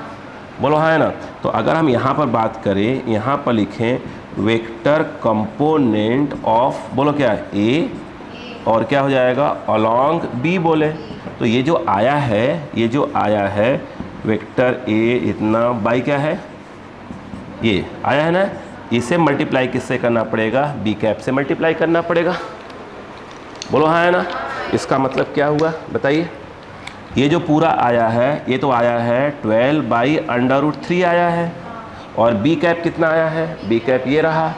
बोलो हाँ है ना? तो अगर हम यहाँ पर बात करें, यहाँ पर लिखें वेक्टर कंपोनेंट ऑफ, बोलो क्या, ए, और क्या हो जाएगा, अलॉन्ग बी बोले, तो ये जो आया है, ये जो आया है वेक्टर ए इतना बाई क्या है, ये आया है ना, इसे मल्टीप्लाई किससे करना पड़ेगा, बी कैप से मल्टीप्लाई करना पड़ेगा। बोलो हाँ है ना। इसका मतलब क्या हुआ बताइए, ये जो पूरा आया है ये तो आया है 12/√3 आया है, और बी कैप कितना आया है, बी कैप ये रहा।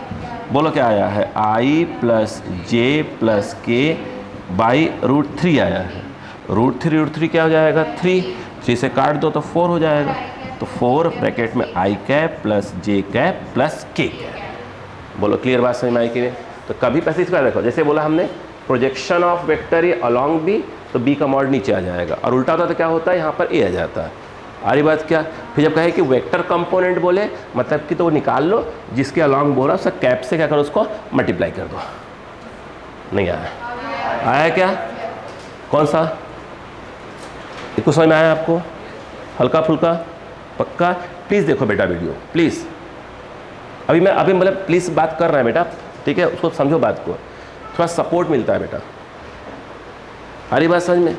बोलो क्या आया है, i + j + k/√3 आया है। √3 क्या हो जाएगा, 3 से काट दो तो 4 हो जाएगा, तो 4 ब्रैकेट में i cap + j cap + k cap. बोलो क्लियर बात समझ में आई कि नहीं। तो कभी पैसे इसका देखो, जैसे बोला हमने projection of vector A along B, तो बी का मॉड नीचे आ जाएगा, और उल्टा होता तो क्या होता है, यहाँ पर ए आ जाता है। आ रही बात क्या। फिर जब कहे कि वेक्टर कंपोनेंट बोले मतलब कि तो वो निकाल लो, जिसके अलॉन्ग बोला उसका कैप से क्या करो, उसको मल्टीप्लाई कर दो। नहीं आया, आया क्या, कौन सा, इसको समझ में आया आपको, हल्का फुल्का पक्का। प्लीज़ देखो बेटा वीडियो प्लीज़, अभी मतलब प्लीज़ बात कर रहा है बेटा, ठीक है, उसको समझो बात को, थोड़ा सपोर्ट मिलता है बेटा। आ रही बात समझ में,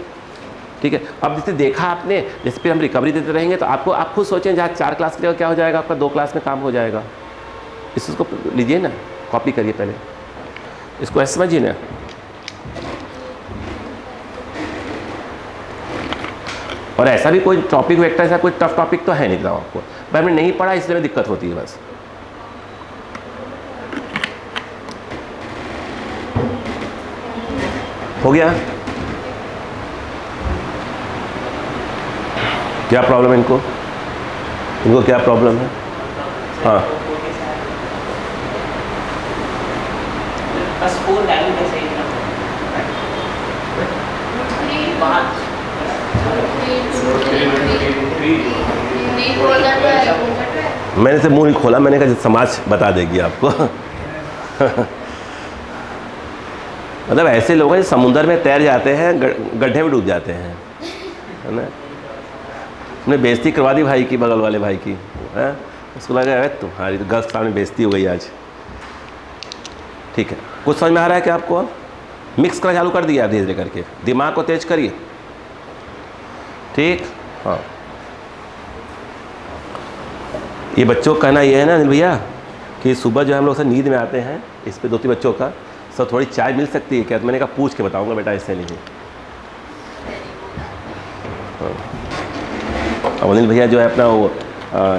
ठीक है। अब जैसे देखा आपने, जैसे फिर हम रिकवरी देते रहेंगे तो आपको, आप खुद सोचें, जहाँ 4 क्लास के लिए क्या हो जाएगा आपका, 2 क्लास में काम हो जाएगा। इसको लीजिए ना, कॉपी करिए पहले, इसको ऐसे समझिए ना। और ऐसा भी कोई टॉपिक वेक्टर, ऐसा कोई टफ टॉपिक तो है नहीं था आपको, पर हमने नहीं पढ़ा इसलिए दिक्कत होती है बस। हो गया, क्या प्रॉब्लम है इनको, इनको क्या प्रॉब्लम है, हाँ बस 4 वैल्यू में सही ना मैंने से मुंह नहीं खोला, मैंने कहा समाज बता देगी आपको। मतलब ऐसे लोग हैं समुंदर में तैर जाते हैं, गड्ढे में डूब जाते हैं, है ना। उसने बेइज्जती करवा दी भाई की, बगल वाले भाई की, है, उसको लगा अरे तुम्हारी तो गर्ल्स सामने बेइज्जती हो गई आज। ठीक है, कुछ समझ में आ रहा है क्या आपको। मिक्स करना चालू कर दिया धीरे धीरे करके, दिमाग को तेज करिए, ठीक। हाँ, ये बच्चों का कहना ये है ना अनिल भैया कि सुबह जो हम लोग सब नींद में आते हैं, इस पे 2-3 बच्चों का सब थोड़ी चाय मिल सकती है क्या, तो मैंने कहा पूछ के बताऊंगा बेटा, ऐसे नहीं। अब अनिल भैया जो है अपना वो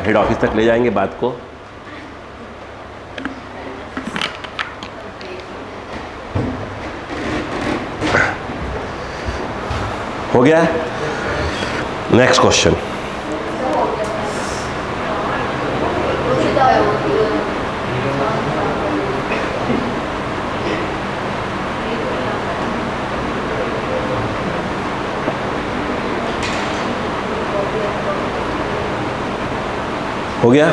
हेड ऑफिस तक ले जाएंगे बात को। हो गया, नेक्स्ट क्वेश्चन। हो गया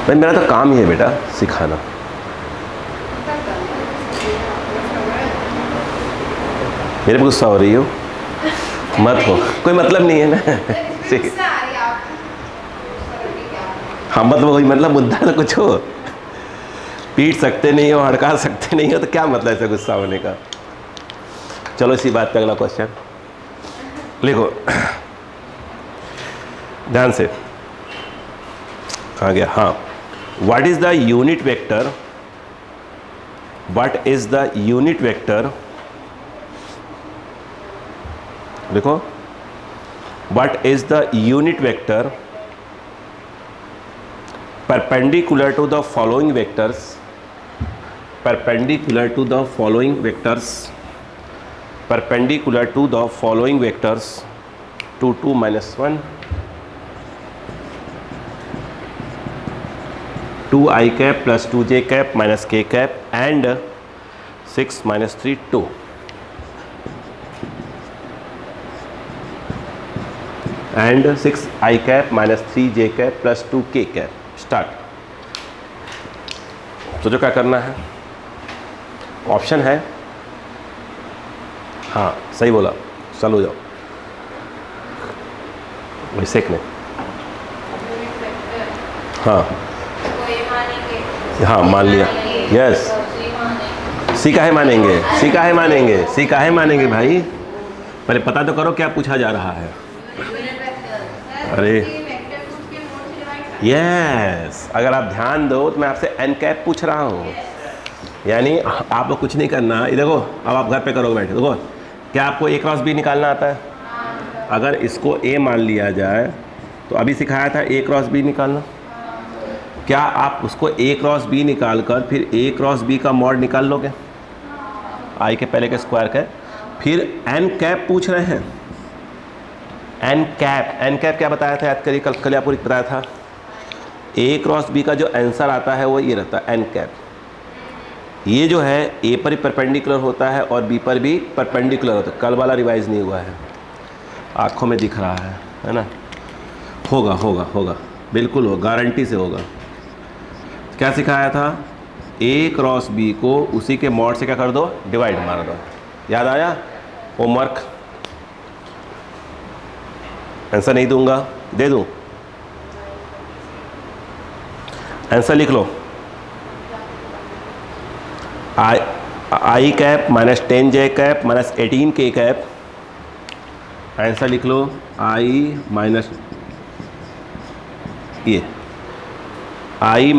भाई, मेरा तो काम ही है बेटा सिखाना। मेरे पे गुस्सा हो रही हो, मत हो, कोई मतलब नहीं है ना। हाँ मतलब कोई मतलब मुद्दा तो कुछ हो, पीट सकते नहीं हो, हड़का सकते नहीं हो, तो क्या मतलब ऐसा गुस्सा होने का। चलो इसी बात पे अगला क्वेश्चन लिखो ध्यान से। कहाँ गया, हाँ, what is the unit vector, what is the unit vector, देखो, what is the unit vector perpendicular to the following vectors, perpendicular to the following vectors, perpendicular to the following vectors, 2 2 minus 1, 2i cap plus 2j cap minus k cap and 6 minus 3 2, and 6i cap minus 3j cap plus 2k cap। Start. तो जो क्या करना है, option है, हाँ सही बोला, चलो जाओ वैसे नहीं, हाँ हाँ मान लिया, यस। सी काहे मानेंगे, सी काहे मानेंगे, सी काहे मानेंगे भाई, पहले पता तो करो क्या पूछा जा रहा है। अरे यस, अगर आप ध्यान दो तो मैं आपसे एन कैप पूछ रहा हूँ, यानी आपको कुछ नहीं करना। ये देखो, अब आप घर पे करोगे बैठे, देखो क्या आपको ए क्रॉस बी निकालना आता है? अगर इसको ए मान लिया जाए तो अभी सिखाया था ए क्रॉस बी निकालना। क्या आप उसको ए क्रॉस बी निकाल कर फिर ए क्रॉस बी का मॉड निकाल लोगे? आई के पहले के स्क्वायर का। फिर एन कैप पूछ रहे हैं, एन कैप क्या बताया था? याद करिए, कल आपको बताया था। ए क्रॉस बी का जो आंसर आता है वो ये रहता है एन कैप। ये जो है ए पर ही परपेंडिकुलर होता है और बी पर भी परपेंडिकुलर होता है। कल वाला रिवाइज नहीं हुआ है, आँखों में दिख रहा है ना? होगा होगा होगा, बिल्कुल होगा, गारंटी से होगा। क्या सिखाया था? ए क्रॉस बी को उसी के मॉड से क्या कर दो? डिवाइड मार दो। याद आया? होमवर्क आंसर नहीं दूंगा, दे दूं? आंसर लिख लो। I cap minus 10j cap minus 18k cap. Answer लिख लो। आई माइनस ये I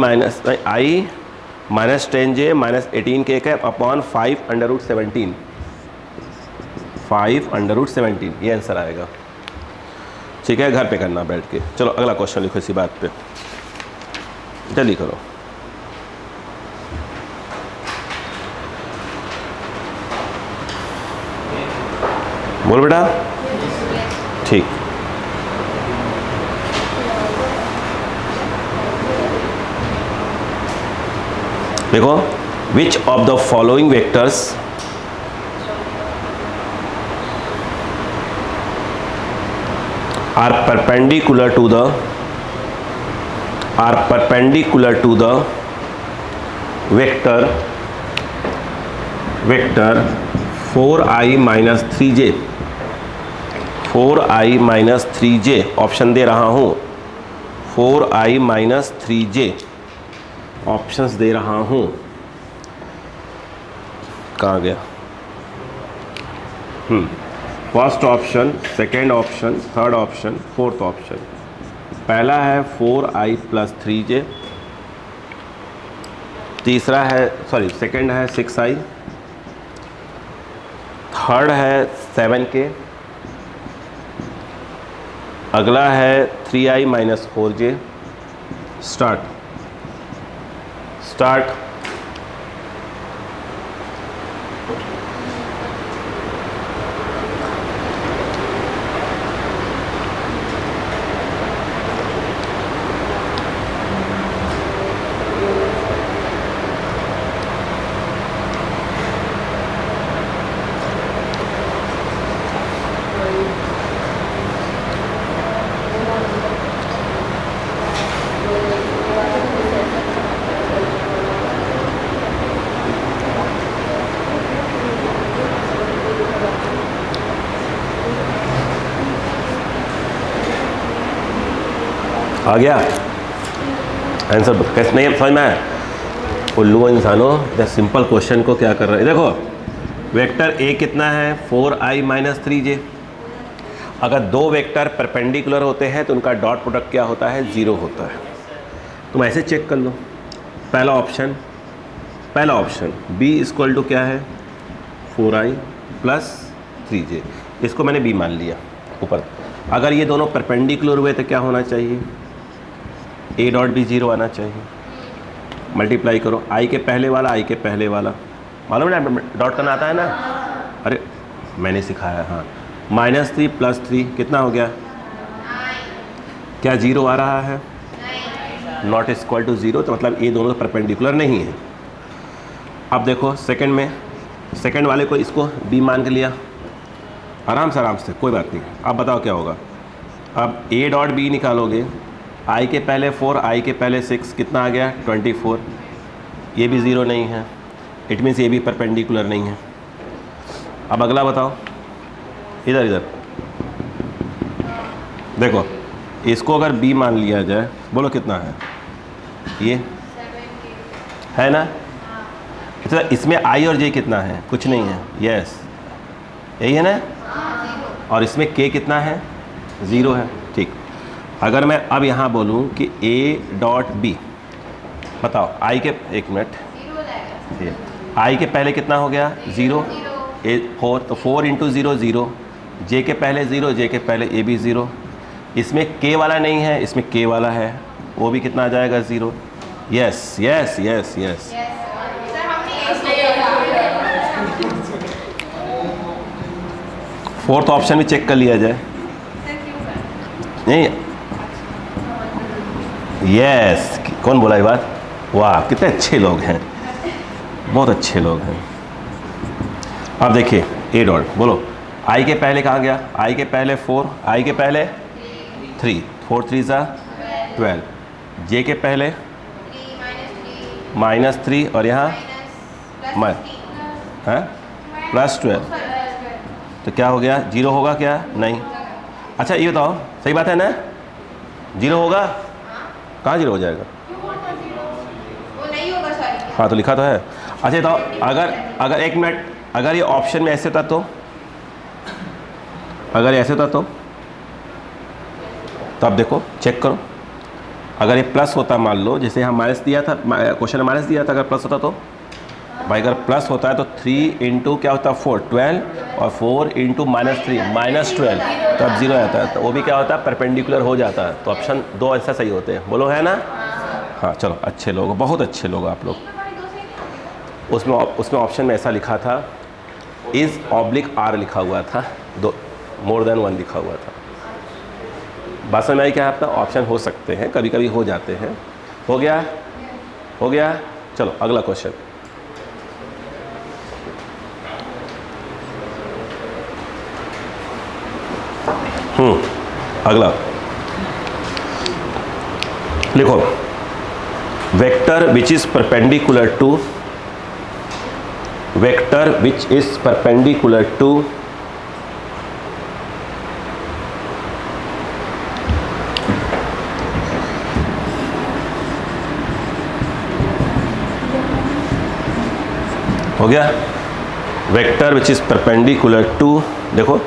minus 10j minus 18k cap upon 5√17। 5√17 ये आंसर आएगा। ठीक है, घर पे करना बैठ के। चलो अगला क्वेश्चन लिखो इसी बात पे, जल्दी करो। बोल बेटा। ठीक, देखो, विच of the following vectors are perpendicular to the vector 4i minus 3j। 4i minus 3j option दे रहा हूँ। 4i minus 3j ऑप्शंस दे रहा हूँ। कहाँ गया? First option, second option, third option, fourth option. पहला है 4i प्लस 3j, तीसरा है सेकेंड है 6i, थर्ड है 7k, अगला है 3i माइनस 4j। स्टार्ट। आ गया आंसर? कैसे नहीं समझ में आया? उल्लू इंसानों, जब सिंपल क्वेश्चन को क्या कर रहे हैं। देखो, वेक्टर ए कितना है? 4i minus 3j। अगर दो वेक्टर परपेंडिकुलर होते हैं तो उनका डॉट प्रोडक्ट क्या होता है? 0 होता है। तुम ऐसे चेक कर लो। पहला ऑप्शन b इक्वल टू क्या है? 4i plus 3j। इसको मैंने b मान लिया ऊपर। अगर ये दोनों परपेंडिकुलर हुए तो क्या होना चाहिए? a डॉट भी 0 आना चाहिए। मल्टीप्लाई करो, i के पहले वाला, i के पहले वाला, मालूम है ना डॉट करना आता है ना? अरे मैंने सिखाया। हाँ, -3 प्लस 3 कितना हो गया? क्या 0 आ रहा है? नॉट इक्वल टू 0, तो मतलब ये दोनों परपेंडिकुलर नहीं है। अब देखो सेकंड वाले को इसको b मान के लिया, आराम से, कोई बात नहीं। अब बताओ क्या होगा? अब a डॉट b निकालोगे, i के पहले 4, i के पहले 6, कितना आ गया? 24। ये भी 0 नहीं है, इट मीन्स ये भी परपेंडिकुलर नहीं है। अब अगला बताओ, इधर देखो, इसको अगर b मान लिया जाए, बोलो कितना है? ये है ना? इसमें i और j कितना है? कुछ नहीं है। यस, यही है ना? और इसमें k कितना है, 0 है। ठीक, अगर मैं अब यहाँ बोलूँ कि a डॉट बी, बताओ i के, एक मिनट, 0 हो जाएगा। i के पहले कितना हो गया, 0, 4, तो 4 इंटू 0 0, j के पहले 0, j के पहले a भी 0, इसमें k वाला नहीं है, इसमें k वाला है, वो भी कितना आ जाएगा, 0। Yes yes yes yes, sir हमने फोर्थ ऑप्शन भी चेक कर लिया जाए। सर क्यों सर? नहीं, यस, कौन बोला ये बात, वाह कितने अच्छे लोग हैं, बहुत अच्छे लोग हैं। अब देखिए ए डॉट, बोलो आई के पहले कहाँ गया, आई के पहले 4, आई के पहले 3, 4 3 12, जे के पहले -3 और यहाँ है +12, तो क्या हो गया, 0 होगा क्या, नहीं। अच्छा ये बताओ, सही बात है ना, 0 होगा, कहाँ 0 हो जाएगा, वो नहीं होगा सर। हाँ तो लिखा तो है। अच्छा बताओ, अगर एक मिनट, अगर ये ऑप्शन में ऐसे होता तो, अगर ऐसे होता तो अब देखो चेक करो, अगर ये प्लस होता, मान लो जैसे हम माइनस दिया था, क्वेश्चन में माइनस दिया था, अगर प्लस होता तो भाई, अगर प्लस होता है तो 3 इंटू क्या होता है 4 12, और 4 इंटू -3 -12, तो अब 0 आता है, तो वो भी क्या होता है, परपेंडिकुलर हो जाता है। तो ऑप्शन 2 ऐसा सही होते हैं, बोलो है ना। हाँ चलो, अच्छे लोग, बहुत अच्छे लोग आप लोग। उसमें ऑप्शन में ऐसा लिखा था, इज ऑब्लिक आर लिखा हुआ था, 2 मोर देन 1 लिखा हुआ था। बात समझ में आई क्या आपका, ऑप्शन हो सकते हैं, कभी कभी हो जाते हैं। हो गया, हो गया, चलो अगला क्वेश्चन। अगला लिखो, vector which is perpendicular to, vector which is perpendicular to हो गया, vector which is perpendicular to, देखो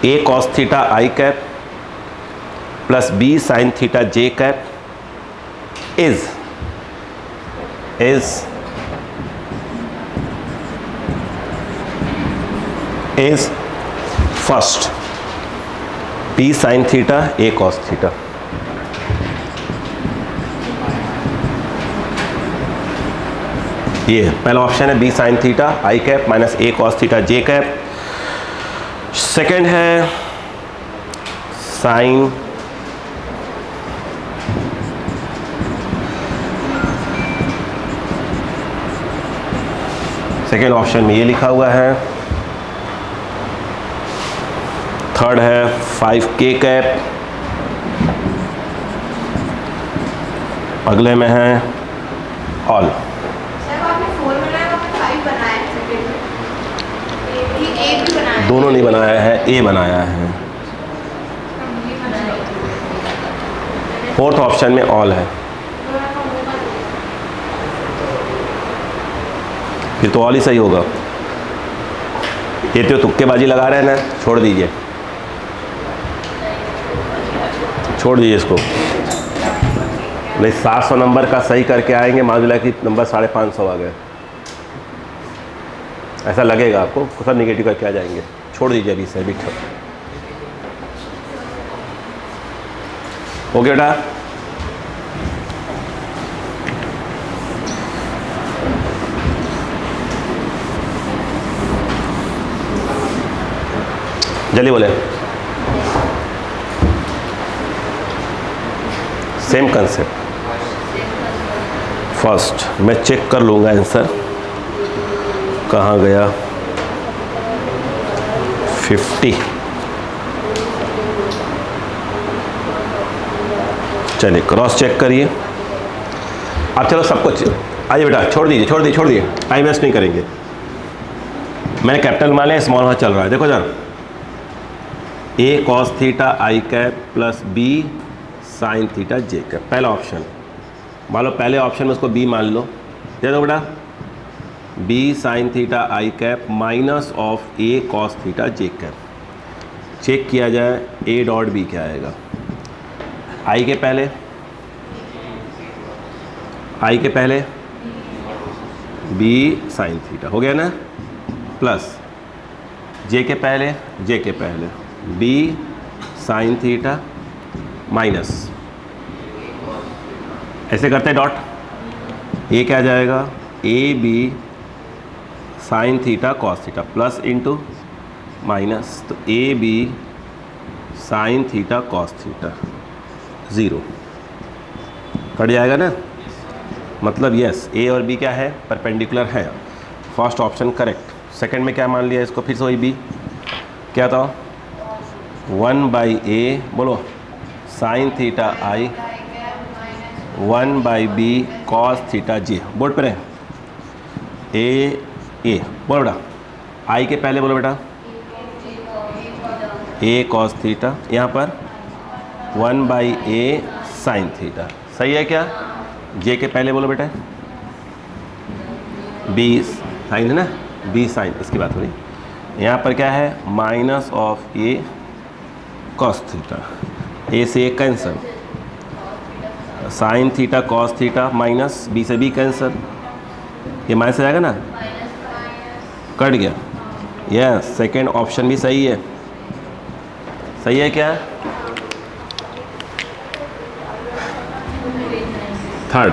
a cos theta i cap plus b sine theta j cap is first b sine theta a cos theta. ये पहला option है b sine theta i cap minus a cos theta j cap. Second है sine second option में ये लिखा हुआ है। Third है 5k कैप, अगले में है ऑल। सर आपने 4 बनाया, आपने 5 बनाया है, सेकंड में ये 8 भी बनाया है, दोनों नहीं बनाया है, ए बनाया है। फोर्थ ऑप्शन में ऑल है, फिर तो ऑल ही सही होगा। ये तो तुक्केबाजी लगा रहे हैं ना, छोड़ दीजिए, छोड़ दीजिए इसको। नहीं, 700 नंबर का सही करके आएंगे, माजुला की नंबर 550 आ गए, ऐसा लगेगा आपको, सब निगेटिव करके आ जाएंगे। छोड़ दीजिए अभी से, अभी हो गया बेटा। जल्दी बोले, सेम कंसेप्ट। फर्स्ट मैं चेक कर लूँगा आंसर कहाँ गया, 50। चलिए क्रॉस चेक करिए। अब चलो सब कुछ आइए बेटा, छोड़ दीजिए, टाइम वेस्ट नहीं करेंगे। मैंने कैपिटल मान लिया, स्मॉल वहाँ चल रहा है, देखो जरा, a cos theta i cap plus b sine theta j cap, पहला ऑप्शन। मान लो पहले ऑप्शन में उसको b मान लो, दे दो बेटा, b sine theta i cap minus of a cos theta j cap. Check किया जाए ए डॉट बी क्या आएगा। आई के पहले बी साइन थीटा हो गया ना, प्लस जे के पहले बी साइन थीटा माइनस, ऐसे करते हैं डॉट, ये क्या आ जाएगा A B sine theta cos theta plus into minus, तो A B sine theta cos theta 0 कट जाएगा ना। मतलब यस ए और बी क्या है, परपेंडिकुलर है। First option correct. सेकंड में क्या मान लिया इसको, फिर से वही बी क्या था 1/a बोलो साइन थीटा आई 1/b कॉस थीटा जे। बोर्ड पर है ए बोलो बेटा, आई के पहले बोलो बेटा ए कॉस थीटा, यहाँ पर 1/a साइन थीटा, सही है क्या। जे के पहले बोलो बेटा बी साइन है ना, बी साइन, इसकी बात हो रही। यहाँ पर क्या है minus of A cos theta, A से A cancel, sine theta cos theta minus B से बी कैंसर, ये माइनस आ जाएगा ना, कट गया। यस सेकेंड ऑप्शन भी सही है, सही है क्या। थर्ड,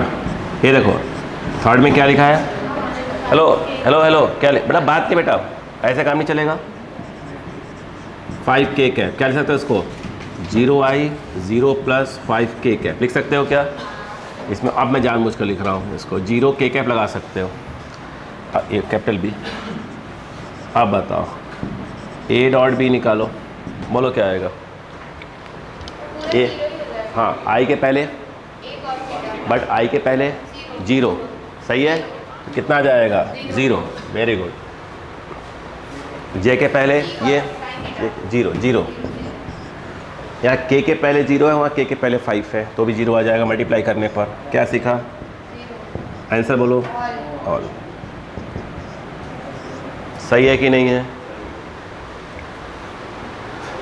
ये देखो थर्ड में क्या लिखा है, हेलो हेलो हेलो क्या बेटा, बात नहीं बेटा, ऐसे काम नहीं चलेगा। 5k कैप क्या लिख सकते हो इसको, 0i 0 + 5k कैप लिख सकते हो क्या इसमें। अब मैं जानबूझ कर लिख रहा हूँ इसको, 0k कैप लगा सकते हो, ये कैपिटल बी। अब बताओ a डॉट बी निकालो, बोलो क्या आएगा। ए हाँ आई के पहले, बट आई के पहले 0, सही है, तो कितना आ जाएगा 0, वेरी गुड। जे के पहले ये 0, यहाँ के पहले 0 है, वहाँ के पहले 5 है, तो भी 0 आ जाएगा मल्टीप्लाई करने पर। क्या सीखा, आंसर बोलो ऑल। सही है कि नहीं है।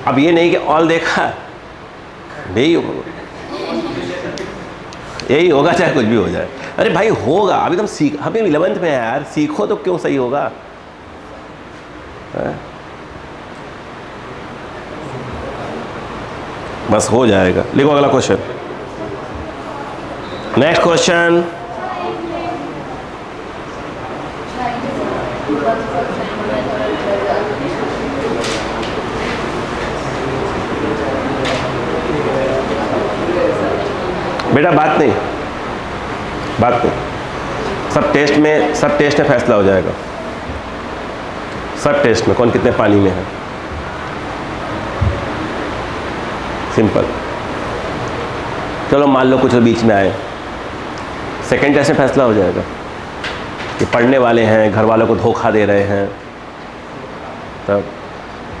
अब ये नहीं कि ऑल देखा नहीं, यही होगा चाहे कुछ भी हो जाए। अरे भाई होगा, अभी तुम सीख, अभी 11th में है यार, सीखो तो क्यों सही होगा। बस हो जाएगा। लिखो अगला क्वेश्चन, नेक्स्ट क्वेश्चन। बेटा बात नहीं, सब टेस्ट में फैसला हो जाएगा, सब टेस्ट में कौन कितने पानी में है, सिंपल। चलो मान लो कुछ बीच में आए, सेकंड टेस्ट में फैसला हो जाएगा कि पढ़ने वाले हैं, घर वालों को धोखा दे रहे हैं, तब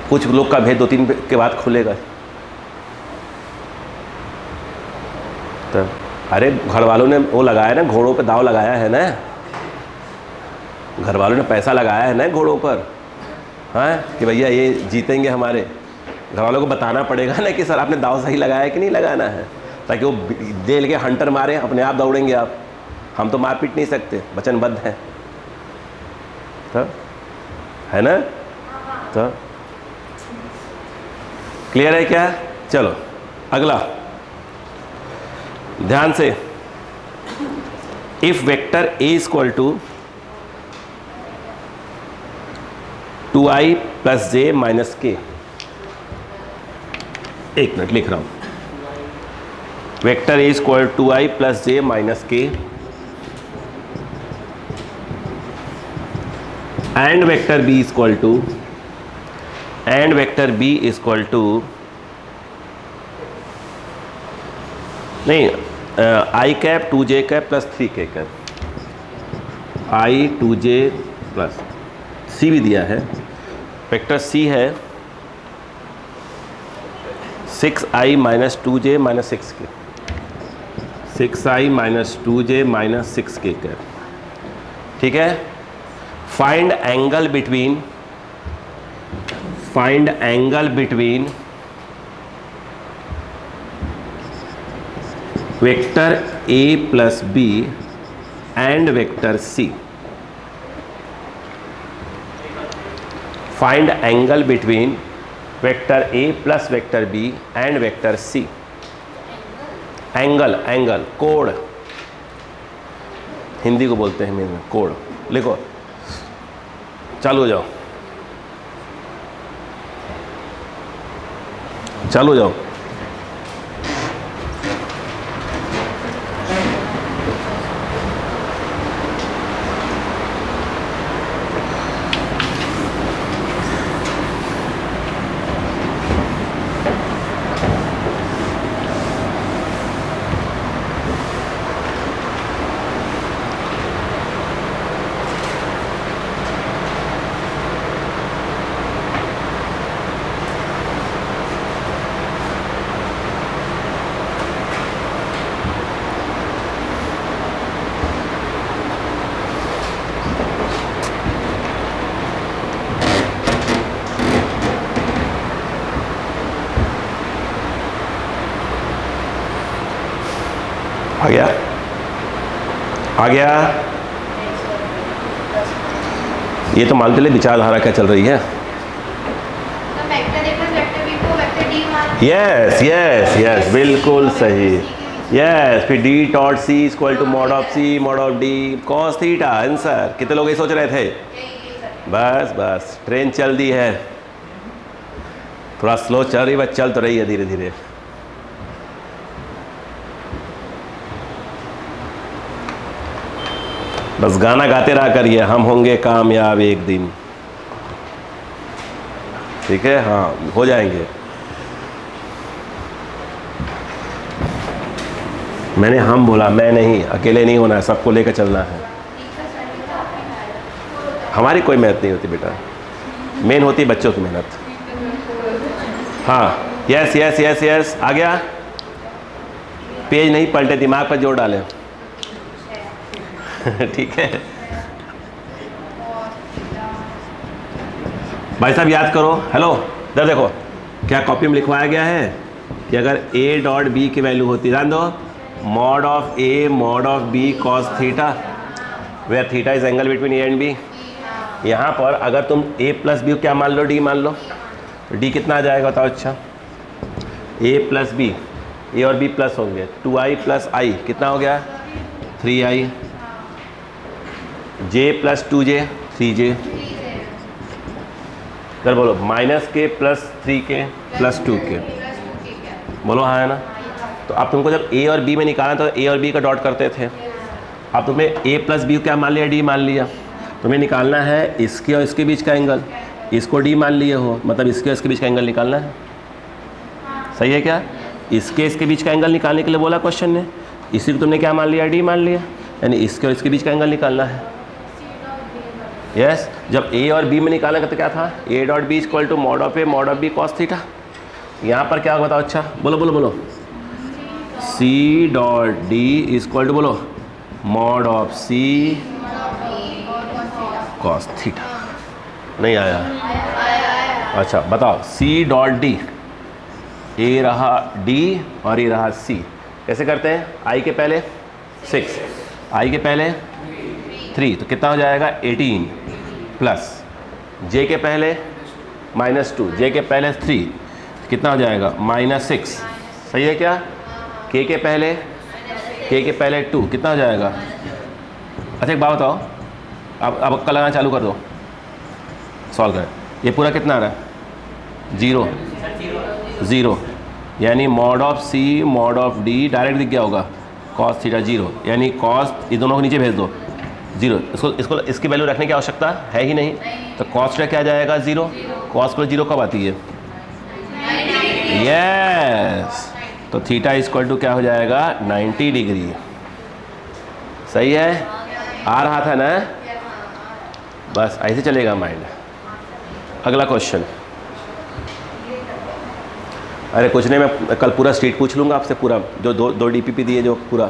कुछ लोग का भेद 2-3 के बाद खुलेगा। तब अरे घर वालों ने वो लगाया ना, घोड़ों पे दाव लगाया है ना, घर वालों ने पैसा लगाया है ना घोड़ों पर, हाँ कि भैया ये जीतेंगे हमारे। घर वालों को बताना पड़ेगा ना कि सर आपने दाव सही लगाया कि नहीं लगाना है, ताकि वो दे लेके हंटर मारे, अपने आप दौड़ेंगे आप, हम तो मार पीट नहीं सकते, वचनबद्ध हैं, तो है ना। तो क्लियर है क्या। चलो अगला ध्यान से, if vector A equal to 2i + j - k, एक मिनट लिख रहा हूं, vector A equal 2i + j - k and vector b equal to नहीं i cap 2j cap + 3k cap, i 2j plus c भी दिया है, वेक्टर c है 6i - 2j - 6k, 6i - 2j - 6k cap, ठीक है। Find find angle between vector a plus b and vector c. Find angle between vector a plus vector b and vector c. Angle, angle कोण, हिंदी को बोलते हैं में कोण. लिखो, चालू हो जाओ, चालू हो जाओ. आ गया, आ गया. ये तो मानते ले विचारधारा क्या चल रही है. यस यस यस, बिल्कुल सही. यस, फिर D dot C equal to mod of C mod of D cos theta. Answer. कितने लोग ये सोच रहे थे? बस बस, ट्रेन चल दी है. थोड़ा स्लो चल रही, बस चल तो रही है धीरे धीरे. बस गाना गाते रहा करिए, हम होंगे कामयाब एक दिन. ठीक है, हाँ हो जाएंगे. मैंने हम बोला, मैं नहीं, अकेले नहीं होना है, सबको लेकर चलना है. हमारी कोई मेहनत नहीं होती बेटा, मेन होती है बच्चों की मेहनत. हाँ, यस यस यस यस, आ गया. पेज नहीं पलटे, दिमाग पर जोर डालें. ठीक है भाई साहब, याद करो. हेलो, इधर देखो, क्या कॉपी में लिखवाया गया है कि अगर a डॉट b की वैल्यू होती, जान दो, mod of a mod of b cos theta, where theta is angle between a and b. यहाँ पर अगर तुम a प्लस बी क्या मान लो, d मान लो, d कितना आ जाएगा बताओ. अच्छा, a प्लस बी, a और b प्लस होंगे, 2i प्लस i कितना हो गया, 3i. j plus 2j 3j. इधर बोलो, माइनस के प्लस 3k प्लस 2k. बोलो हाँ है ना. तो अब तुमको जब a और b में निकालना तो a और b का डॉट करते थे. अब तुम्हें a प्लस बी क्या मान लिया, d मान लिया. तुम्हें निकालना है इसके और इसके बीच का एंगल. इसको d मान लिए हो, मतलब इसके और इसके बीच का एंगल निकालना है. सही है क्या? इसके बीच का एंगल निकालने के लिए बोला क्वेश्चन ने. इसी को तुमने क्या मान लिया, d मान लिया. यानी इसके और इसके बीच का एंगल निकालना है. यस, जब a और b में निकालना तो क्या था, a dot B equal to mod of a mod of b cos theta. यहाँ पर क्या बताओ. अच्छा बोलो बोलो बोलो, c dot d equal to बोलो mod of c cos theta. नहीं आया? अच्छा बताओ, c डॉट d, a रहा d और ये रहा c. कैसे करते हैं? i के पहले 6, i के पहले 3, तो कितना हो जाएगा 18, प्लस j के पहले -2, j के पहले 3, कितना हो जाएगा -6. सही है क्या? k के पहले 2, कितना हो जाएगा. अच्छा एक बात बताओ, अब अक्का लगाना चालू कर दो, सॉल्व करें. ये पूरा कितना आ रहा है, 0, यानी mod of c mod of d direct दिख गया होगा, cos थीटा 0, यानी cos, ये दोनों को नीचे भेज दो 0. इसको इसकी वैल्यू रखने की आवश्यकता है ही नहीं. तो cos थीटा क्या जाएगा, 0. cos प्लस 0 कब आती है, यस. तो थीटा इक्वल टू क्या हो जाएगा, 90 डिग्री. सही है, आ रहा था ना. बस ऐसे चलेगा माइंड. अगला क्वेश्चन. अरे कुछ नहीं, मैं कल पूरा स्ट्रीट पूछ लूँगा आपसे, पूरा जो दो DPP दिए जो पूरा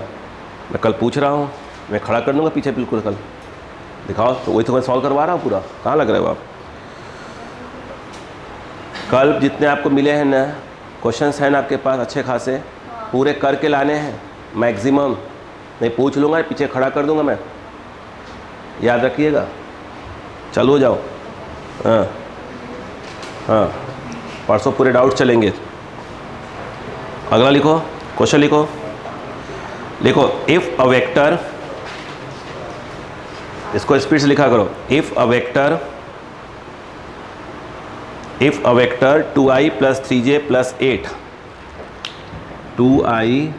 मैं कल पूछ रहा हूँ, मैं खड़ा कर दूँगा पीछे बिल्कुल. कल दिखाओ, तो वही तो मैं सॉल्व करवा रहा हूँ पूरा. कहाँ लग रहे हो आप? कल जितने आपको मिले हैं ना क्वेश्चंस हैं ना आपके पास अच्छे खासे, पूरे करके लाने हैं मैक्सिमम, नहीं पूछ लूँगा पीछे खड़ा कर दूँगा मैं, याद रखिएगा। चलो हो जाओ। हाँ हाँ, परसों पूरे डाउट चलेंगे। अगला लिखो, क्वेश्चन लिखो। लिखो इफ़ अ वेक्टर, इसको स्पीड से लिखा करो। If a vector 2i + 3j + 8, 2i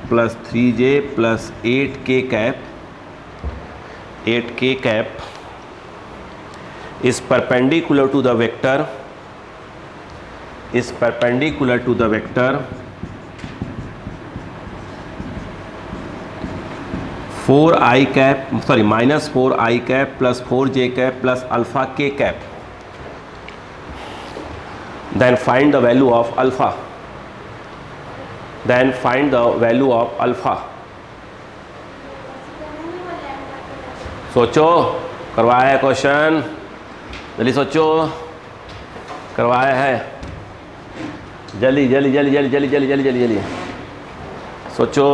+ 3j + 8k cap is perpendicular to the vector, 4i cap minus 4i cap plus 4j cap plus alpha k cap. Then find the value of alpha. सोचो, करवाया है question, जल्दी सोचो, करवाया है, जल्दी सोचो।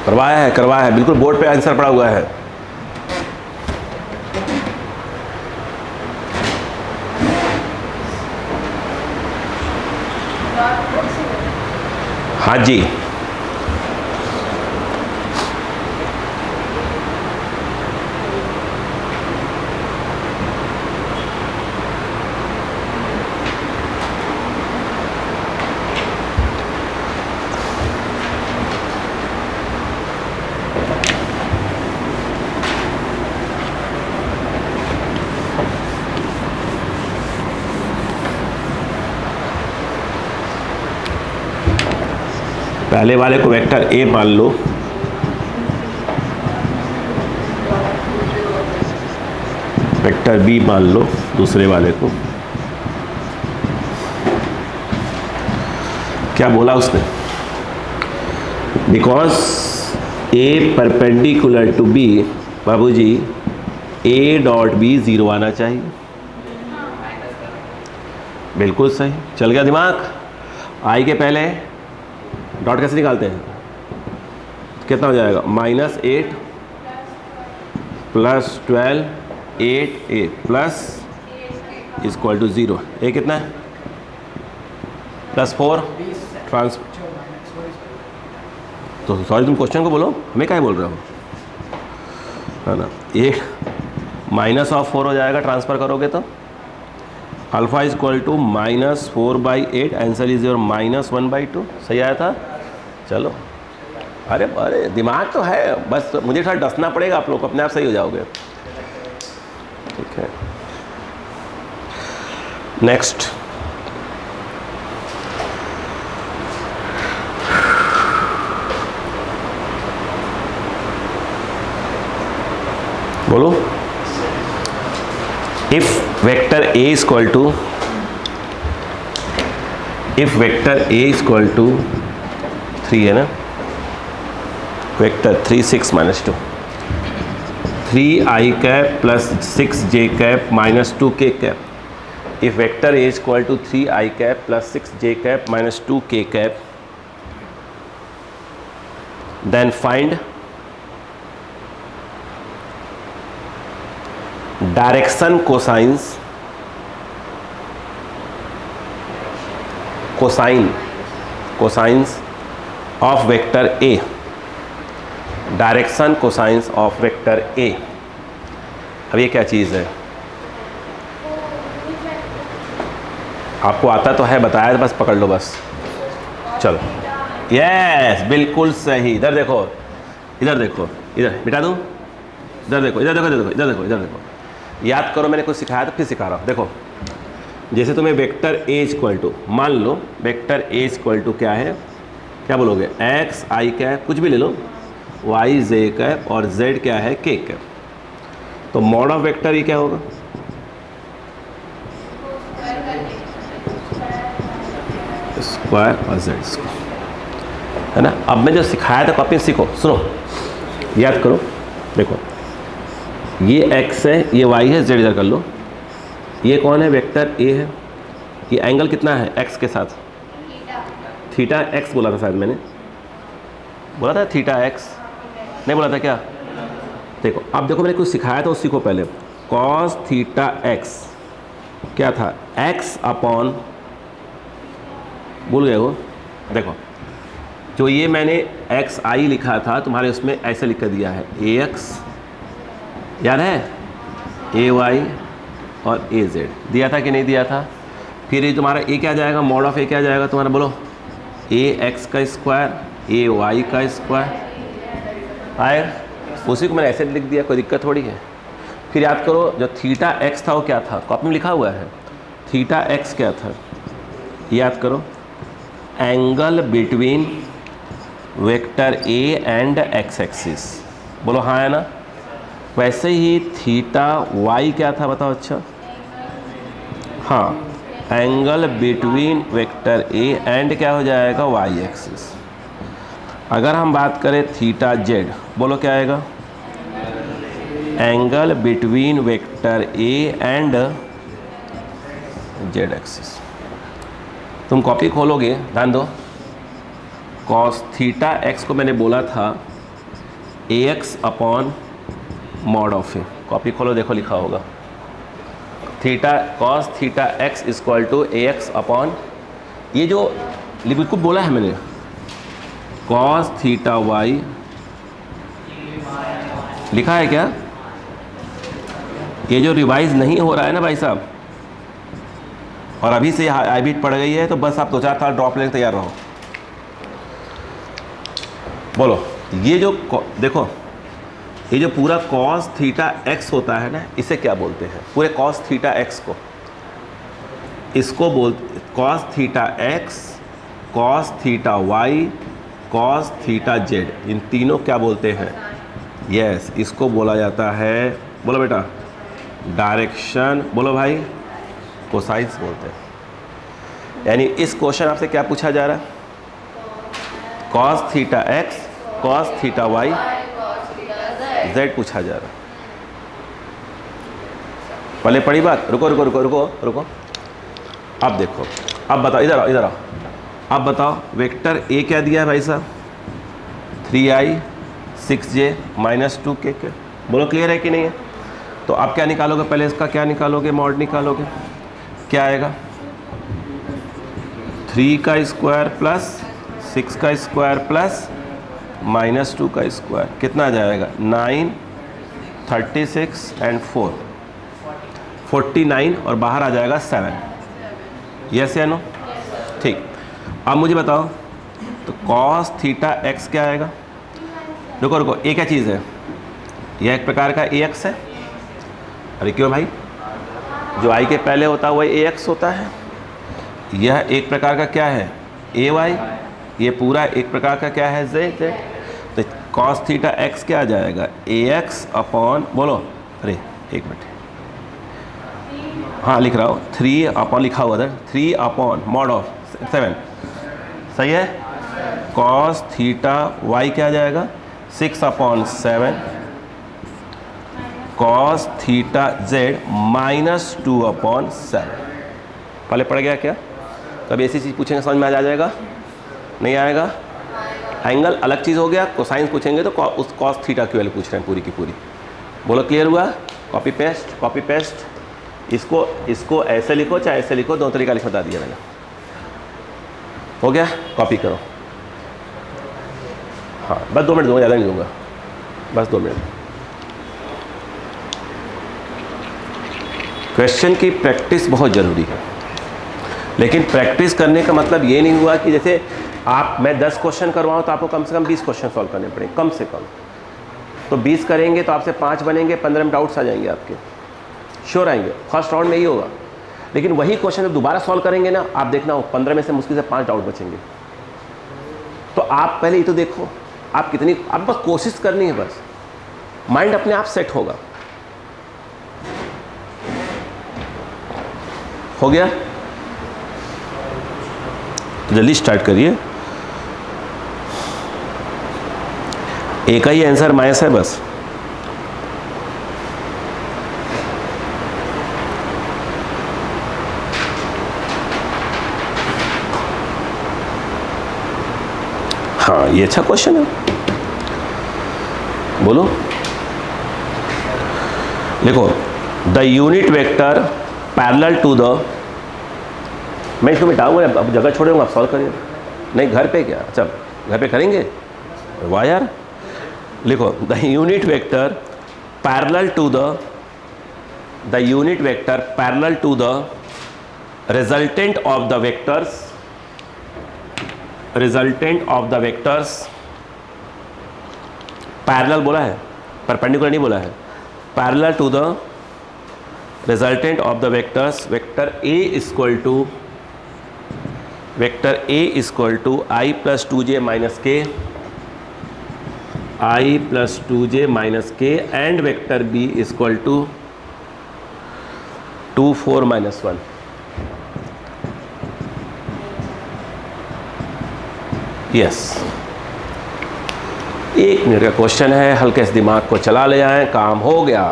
करवाया है, बिल्कुल बोर्ड पे आंसर पड़ा हुआ है। हाँ जी, पहले वाले को वेक्टर ए मान लो, वेक्टर बी मान लो दूसरे वाले को। क्या बोला उसने? Because A perpendicular to B, बाबूजी ए डॉट बी 0 आना चाहिए। बिल्कुल सही, चल गया दिमाग। आई के पहले डॉट कैसे निकालते हैं? कितना हो जाएगा? -8 + 12 8a प्लस इक्वल टू 0। ए कितना है? +4 ट्रांस, तो सॉरी तुम क्वेश्चन को बोलो, हमें क्या बोल रहे हो, है ना। ये -4 हो जाएगा ट्रांसफ़र करोगे तो। Alpha equal to -4/8, answer is your -1/2। सही आया था? चलो, अरे दिमाग तो है, बस मुझे थोड़ा डसना पड़ेगा, आप लोग अपने आप सही हो जाओगे। ठीक है, नेक्स्ट। बोलो। If vector A equal to 3 है ना, vector 3 6 -2, 3i cap plus 6j cap minus 2k cap. If vector A equal to 3i cap plus 6j cap minus 2k cap, then find direction cosines of vector A, direction cosines of vector A. अब ये क्या चीज़ है? आपको आता तो है, बताया, बस पकड़ लो बस। चलो, यस बिल्कुल सही। इधर देखो, इधर मिटा दूँ, इधर देखो। याद करो, मैंने कुछ सिखाया तो फिर सिखा रहा हूँ। देखो, जैसे तुम्हें वेक्टर ए इक्वल टू, मान लो वेक्टर ए इक्वल टू क्या है, क्या बोलोगे? एक्स आई कैप, कुछ भी ले लो, वाई जे कैप और जेड क्या है? के कैप। तो मॉड ऑफ वेक्टर ये क्या होगा? स्क्वायर और जेड स्क्वायर, है ना। अब मैं जो सिखाया था कॉपी सीखो, सुनो, याद करो। देखो ये x है, ये y है, z इधर कर लो। ये कौन है? वेक्टर a है। ये एंगल कितना है x के साथ? थीटा x बोला था शायद मैंने, बोला था थीटा x, नहीं बोला था क्या? देखो अब देखो मैंने कुछ सिखाया था, उसी को पहले cos थीटा x क्या था? x अपॉन, भूल गए हो? देखो जो ये मैंने एक्स आई लिखा था तुम्हारे उसमें ऐसे लिख कर दिया है ए एक्स, याद है? ए वाई और ए जेड दिया था कि नहीं दिया था? फिर ये तुम्हारा ए क्या जाएगा? मॉड ऑफ ए क्या जाएगा तुम्हारा? बोलो। ए एक्स का स्क्वायर ए वाई का स्क्वायर आए, उसी को मैंने ऐसे लिख दिया, कोई दिक्कत थोड़ी है। फिर याद करो जो थीटा एक्स था वो क्या था? कॉपी में लिखा हुआ है। थीटा एक्स क्या था? याद करो, angle between vector A and x axis. बोलो हाँ है ना? वैसे ही थीटा वाई क्या था बताओ? अच्छा हाँ, angle between vector A and क्या हो जाएगा? Y axis. अगर हम बात करें थीटा जेड, बोलो क्या आएगा? Angle between vector A and Z axis. तुम कॉपी खोलोगे, ध्यान दो, कॉस थीटा एक्स को मैंने बोला था A X upon mod of A. Copy खोलो, देखो लिखा होगा theta cos theta X equal to A X upon, ये जो बिल्कुल बोला है मैंने, कॉस थीटा वाई लिखा है क्या? ये जो रिवाइज नहीं हो रहा है ना भाई साहब, और अभी से आई बीट पड़ गई है, तो बस आप 2-4 साल ड्रॉप लेने तैयार रहो। बोलो ये जो देखो, ये जो पूरा कॉस थीटा एक्स होता है ना, इसे क्या बोलते हैं? पूरे कॉस थीटा एक्स को, इसको बोलते cos theta X, cos theta Y, cos theta Z, इन तीनों क्या बोलते हैं? यस, इसको बोला जाता है, बोलो बेटा, डायरेक्शन। बोलो भाई, कोसाइंस बोलते हैं। यानी इस क्वेश्चन आपसे क्या पूछा जा रहा है? Cos theta X, cos theta Y, Z पूछा जा रहा है। पहले पढ़ी बात, रुको रुको रुको रुको रुको, अब देखो, अब बताओ, इधर आओ इधर आओ, अब बताओ वेक्टर ए क्या दिया है भाई साहब? 3i 6j -2k। बोलो क्लियर है कि नहीं है? तो आप क्या निकालोगे? पहले इसका क्या निकालोगे? मॉड निकालोगे। क्या आएगा? 3 का स्क्वायर प्लस 6 का स्क्वायर प्लस -2 का स्क्वायर, कितना आ जाएगा? 9, 36 एंड 4, 49, और बाहर आ जाएगा 7। यस या नो? ठीक। अब मुझे बताओ, तो कॉस थीटा एक्स क्या आएगा? रुको रुको, ये क्या चीज़ है? यह एक प्रकार का ए एक्स है। अरे क्यों भाई? जो आई के पहले होता है वही ए एक्स होता है। यह एक प्रकार का क्या है? ए वाई। ये पूरा एक प्रकार का क्या है? जेड। तो कॉस थीटा एक्स क्या आ जाएगा? ए एक्स अपॉन, बोलो, अरे एक मिनट, हाँ लिख रहा हूँ, 3 अपॉन लिखा हुआ था, 3 अपॉन मॉड ऑफ 7, सही है? कॉस थीटा वाई क्या आ जाएगा? 6 upon 7 cos theta Z -2 upon 7। पहले पड़ गया क्या? कभी ऐसी चीज़ पूछेंगे समझ में आ जाएगा? नहीं आएगा? एंगल अलग चीज़ हो गया, कोसाइंस पूछेंगे तो उस कॉस थीटा की वैल्यू पूछ रहे हैं पूरी की पूरी। बोलो क्लियर हुआ? Copy paste, copy paste. इसको ऐसे लिखो चाहे ऐसे लिखो, दो तरीका लिख बता दिया मैंने। हो गया? कॉपी करो। हाँ बस 2 मिनट दूंगा, ज़्यादा नहीं दूंगा, बस 2 मिनट। क्वेश्चन की प्रैक्टिस बहुत ज़रूरी है, लेकिन प्रैक्टिस करने का मतलब ये नहीं हुआ कि जैसे मैं 10 क्वेश्चन करवाऊँ तो आपको कम से कम 20 क्वेश्चन सॉल्व करने पड़ेंगे, कम से कम। तो 20 करेंगे तो आपसे 5 बनेंगे, 15 में डाउट्स आ जाएंगे आपके, श्योर आएंगे। फर्स्ट राउंड में ही होगा। लेकिन वही क्वेश्चन जब दोबारा सॉल्व करेंगे ना, आप देखना 15 में से मुश्किल से 5 डाउट बचेंगे। तो आप पहले ये तो देखो आप कितनी, आप बस कोशिश करनी है, बस माइंड अपने आप सेट होगा। हो गया? जल्दी स्टार्ट करिए। एक ही आंसर माइनस है बस, हाँ, ये अच्छा क्वेश्चन है। बोलो, लिखो the unit vector parallel to the, मैं इसको मिटाऊंगा, अब जगह छोड़ूंगा, आप सॉल्व करिए। नहीं, घर पे क्या? अच्छा, घर पे करेंगे, वाह यार। लिखो the unit vector parallel to the unit vector parallel to the resultant of the vectors, parallel बोला है, परपेंडिकुलर नहीं बोला है। Parallel to the resultant of the vectors, vector A equal to I plus 2j minus K and vector B equal to 2 4 minus 1। Yes, 1 minute का question है, हल्के से दिमाग को चला ले आए, काम हो गया।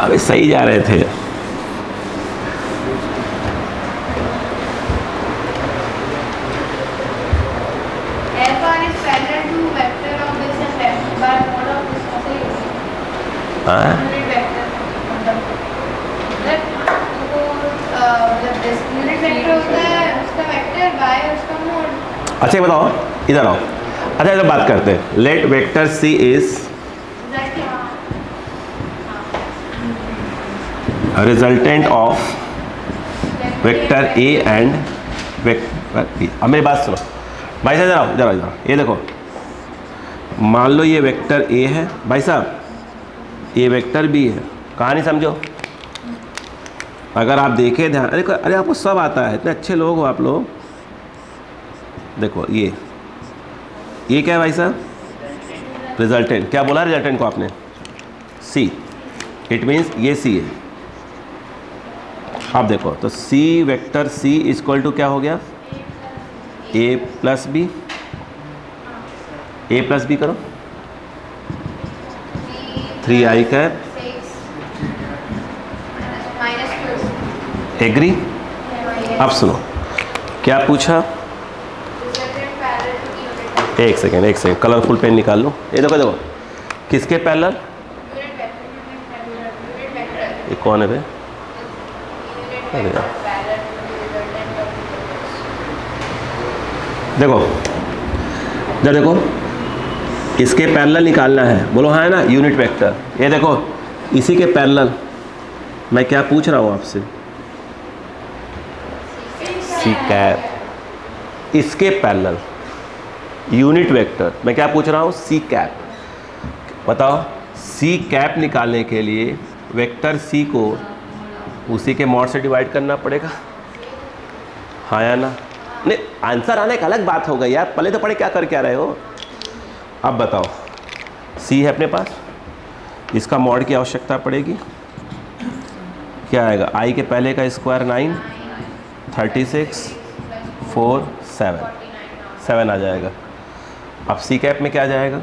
अबे सही जा रहे थे। अच्छा ये बताओ, इधर आओ। अच्छा इधर बात करते हैं। Let vector C is resultant of vector A and vector B. अब मेरी बात सुनो भाई साहब, जरा जरा जरा ये देखो, मान लो ये वेक्टर ए है भाई साहब, ये वेक्टर बी है। कहानी समझो, अगर आप देखें ध्यान, अरे आपको सब आता है, इतने अच्छे लोग हो आप लोग। देखो ये क्या है भाई साहब? रिजल्टेंट। क्या बोला रिजल्टेंट को आपने? सी। इट मीन्स ये सी है। आप देखो तो सी, वेक्टर सी इक्वल टू क्या हो गया? ए प्लस बी। ए प्लस बी करो, 3i कैप। एग्री? अब सुनो क्या पूछा। एक सेकेंड कलरफुल पेन निकाल लो। ये देखो देखो, किसके पैरेलल? ये कौन है बे? देखो जरा देखो, इसके पैरेलल निकालना है। बोलो हाँ है ना, यूनिट वेक्टर। ये देखो इसी के पैरेलल। मैं क्या पूछ रहा हूँ आपसे? C cap. इसके पैरेलल यूनिट वेक्टर। मैं क्या पूछ रहा हूँ? C cap. बताओ, सी कैप निकालने के लिए वेक्टर सी को उसी के मॉड से डिवाइड करना पड़ेगा, हाँ या ना? नहीं, आंसर आने का अलग बात हो गई यार, पहले तो पढ़े क्या कर क्या रहे हो। अब बताओ, सी है अपने पास, इसका मॉड की आवश्यकता पड़ेगी। क्या आएगा? आई के पहले का स्क्वायर 9, 36, 4, 7 आ जाएगा। अब सी कैप में क्या जाएगा?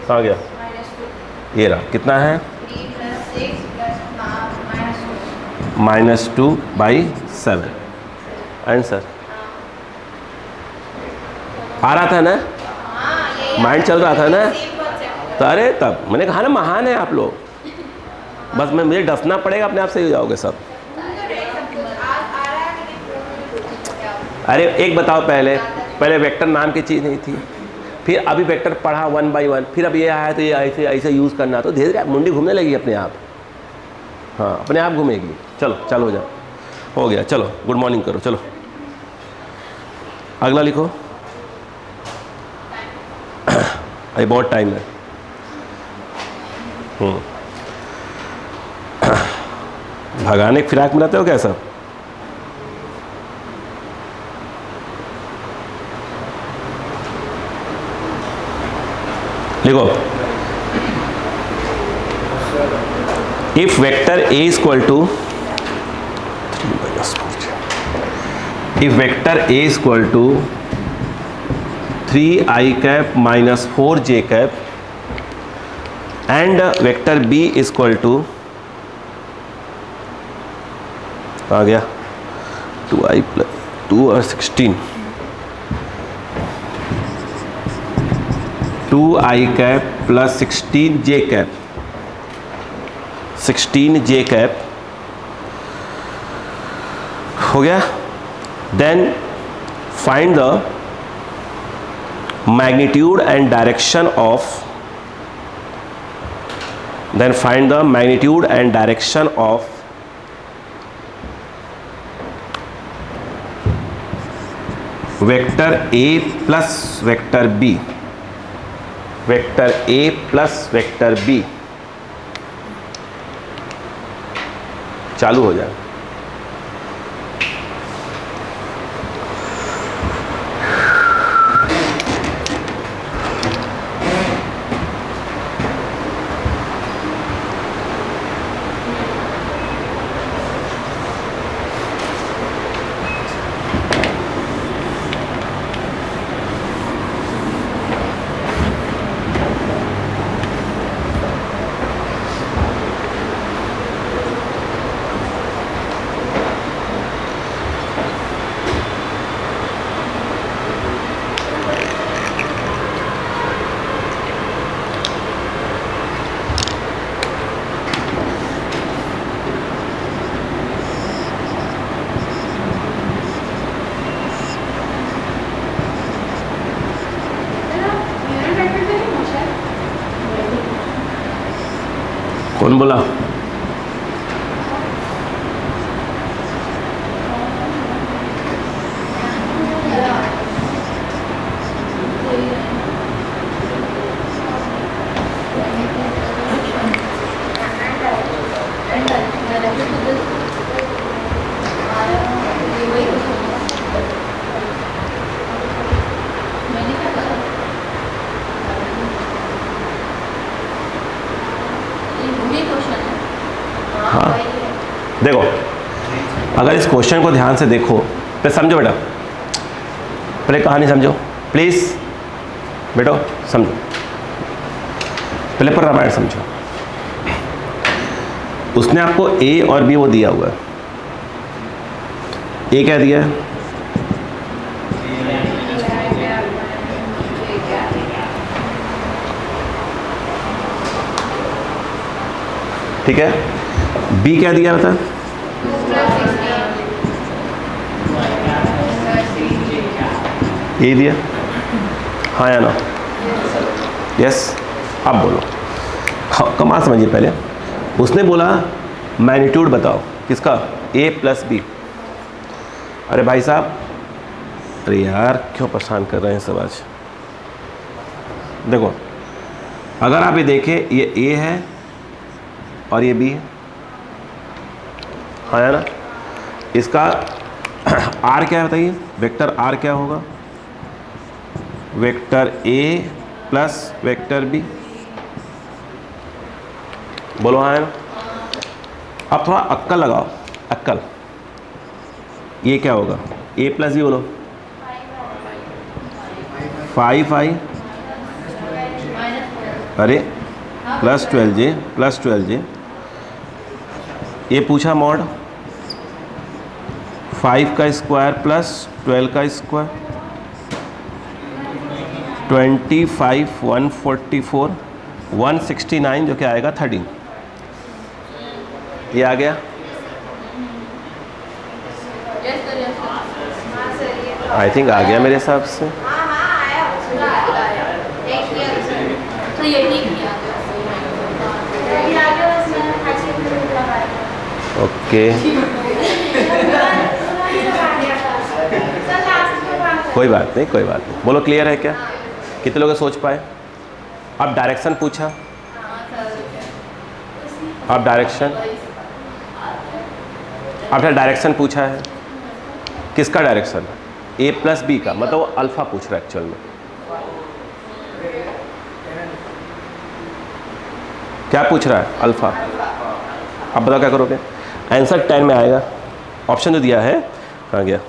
कहाँ गया? ये रहा, कितना है? -2/7। आंसर आ रहा था ना? माइंड चल रहा था ना? तो अरे तब मैंने कहा ना, महान है आप लोग। बस मुझे डसना पड़ेगा, अपने आप से हो जाओगे सब। अरे एक बताओ, पहले वेक्टर नाम की चीज़ नहीं थी, फिर अभी वेक्टर पढ़ा 1 by 1, फिर अब ये आया तो ये ऐसे ऐसे यूज़ करना, तो धीरे धीरे मुंडी घूमने लगी अपने आप, हाँ अपने आप घूमेगी। चलो चलो हो जाओ, हो गया, चलो गुड मॉर्निंग करो, चलो अगला लिखो। अभी बहुत टाइम है। भगाने की फिराक में रहते हो कैसा? लिखो, if vector A is equal to, if vector A is equal to 3i cap minus 4j cap and vector B is equal to, आ गया 2i plus 2 और 16, 2i cap plus 16j cap, 16j cap हो गया। Then find the magnitude and direction of, then find the magnitude and direction of vector A plus vector B, vector A plus vector B। चालू हो जाए। कौन बोला? हाँ देखो, अगर इस क्वेश्चन को ध्यान से देखो, पहले समझो बेटा, पहले कहानी समझो प्लीज़ बेटो, समझो पहले, पर रामायण समझो। उसने आपको ए और बी वो दिया हुआ है। ए क्या दिया है? ठीक है, बी क्या दिया बता? ए दिया, हाँ या ना? यस, अब बोलो। हाँ, कमाल समझिए पहले। उसने बोला मैग्नीट्यूड बताओ, किसका? ए प्लस बी। अरे भाई साहब, अरे यार क्यों परेशान कर रहे हैं सब आज। देखो, अगर आप ये देखें, ये ए है और ये बी है, हाँ है ना? इसका आर क्या है बताइए? वेक्टर आर क्या होगा? Vector A plus vector B. बोलो हाँ है ना? अब थोड़ा अक्कल लगाओ, अक्कल। ये क्या होगा? ए प्लस बी, बोलो 5i, अरे प्लस 12j, प्लस 12j। ये पूछा मॉड 5 का स्क्वायर प्लस 12 का स्क्वायर, 25, 144, 169, जो क्या आएगा 13। ये आ गया? आई थिंक आ गया मेरे हिसाब से। ये ठीक नहीं आ गया अभी आ गया बस मैंने अच्छे से लगाया ओके, सर लास्ट में बात कोई बात नहीं, कोई बात नहीं। बोलो क्लियर है क्या? कितने लोग सोच पाए? अब डायरेक्शन पूछा, अब डायरेक्शन, अब डायरेक्शन पूछा है, किसका डायरेक्शन? ए प्लस बी का, मतलब वो अल्फा पूछ रहा है एक्चुअल में। क्या पूछ रहा है? अल्फा। अब बताओ क्या करोगे? आंसर 10 में आएगा। ऑप्शन जो दिया है, कहाँ गया?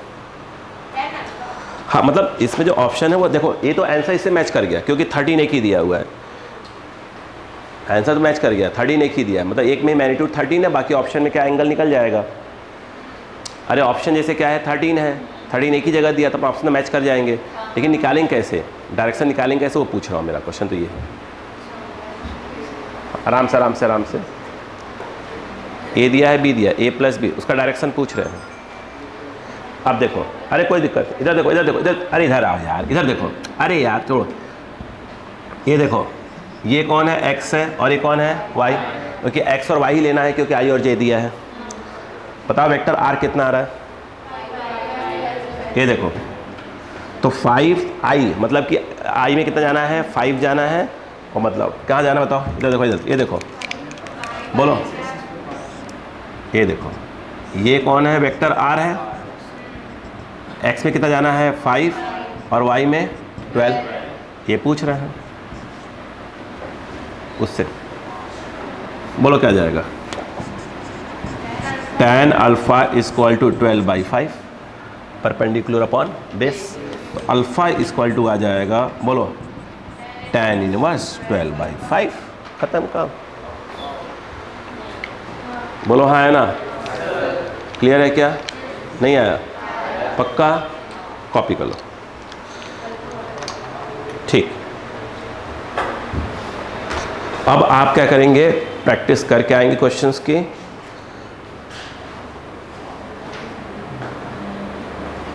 हाँ, मतलब इसमें जो ऑप्शन है वो देखो, ये तो आंसर इससे मैच कर गया क्योंकि 13 एक ही दिया हुआ है। आंसर तो मैच कर गया, 13 एक ही दिया है, मतलब एक में मैग्नीट्यूड 13 है, बाकी ऑप्शन में क्या एंगल निकल जाएगा। अरे ऑप्शन जैसे क्या है, 13 है, 13 एक ही जगह दिया, तो ऑप्शन मैच कर जाएंगे, लेकिन निकालेंगे कैसे, डायरेक्शन निकालेंगे कैसे, वो पूछ रहा हूँ। मेरा क्वेश्चन तो ये है। आराम से आराम से आराम से। ए दिया है, बी दिया, ए प्लस बी, उसका डायरेक्शन पूछ रहे हैं। अब देखो, अरे कोई दिक्कत, इधर देखो, इधर देखो, इधर, अरे इधर आओ यार, इधर देखो, अरे यार छोड़ो। ये देखो, ये कौन है? एक्स है, और ये कौन है? वाई, क्योंकि एक्स और वाई ही लेना है क्योंकि आई और जे दिया है। बताओ वेक्टर आर कितना आ रहा है? ये देखो, तो 5i, मतलब कि आई में कितना जाना है? 5 जाना है, और मतलब कहाँ जाना बताओ? इधर देखो, इधर, ये देखो, बोलो, ये देखो, ये कौन है? वेक्टर आर है, एक्स में कितना जाना है? 5, और वाई में 12, ये पूछ रहे हैं उससे। बोलो क्या जाएगा? tan alpha equal to 12/5 perpendicular upon base, तो अल्फा इक्वल टू आ जाएगा, बोलो, tan इनवर्स 12/5, खत्म काम। बोलो हाँ है ना? क्लियर है क्या? नहीं आया? पक्का? कॉपी कर लो। ठीक, अब आप क्या करेंगे? प्रैक्टिस करके आएंगे क्वेश्चंस की।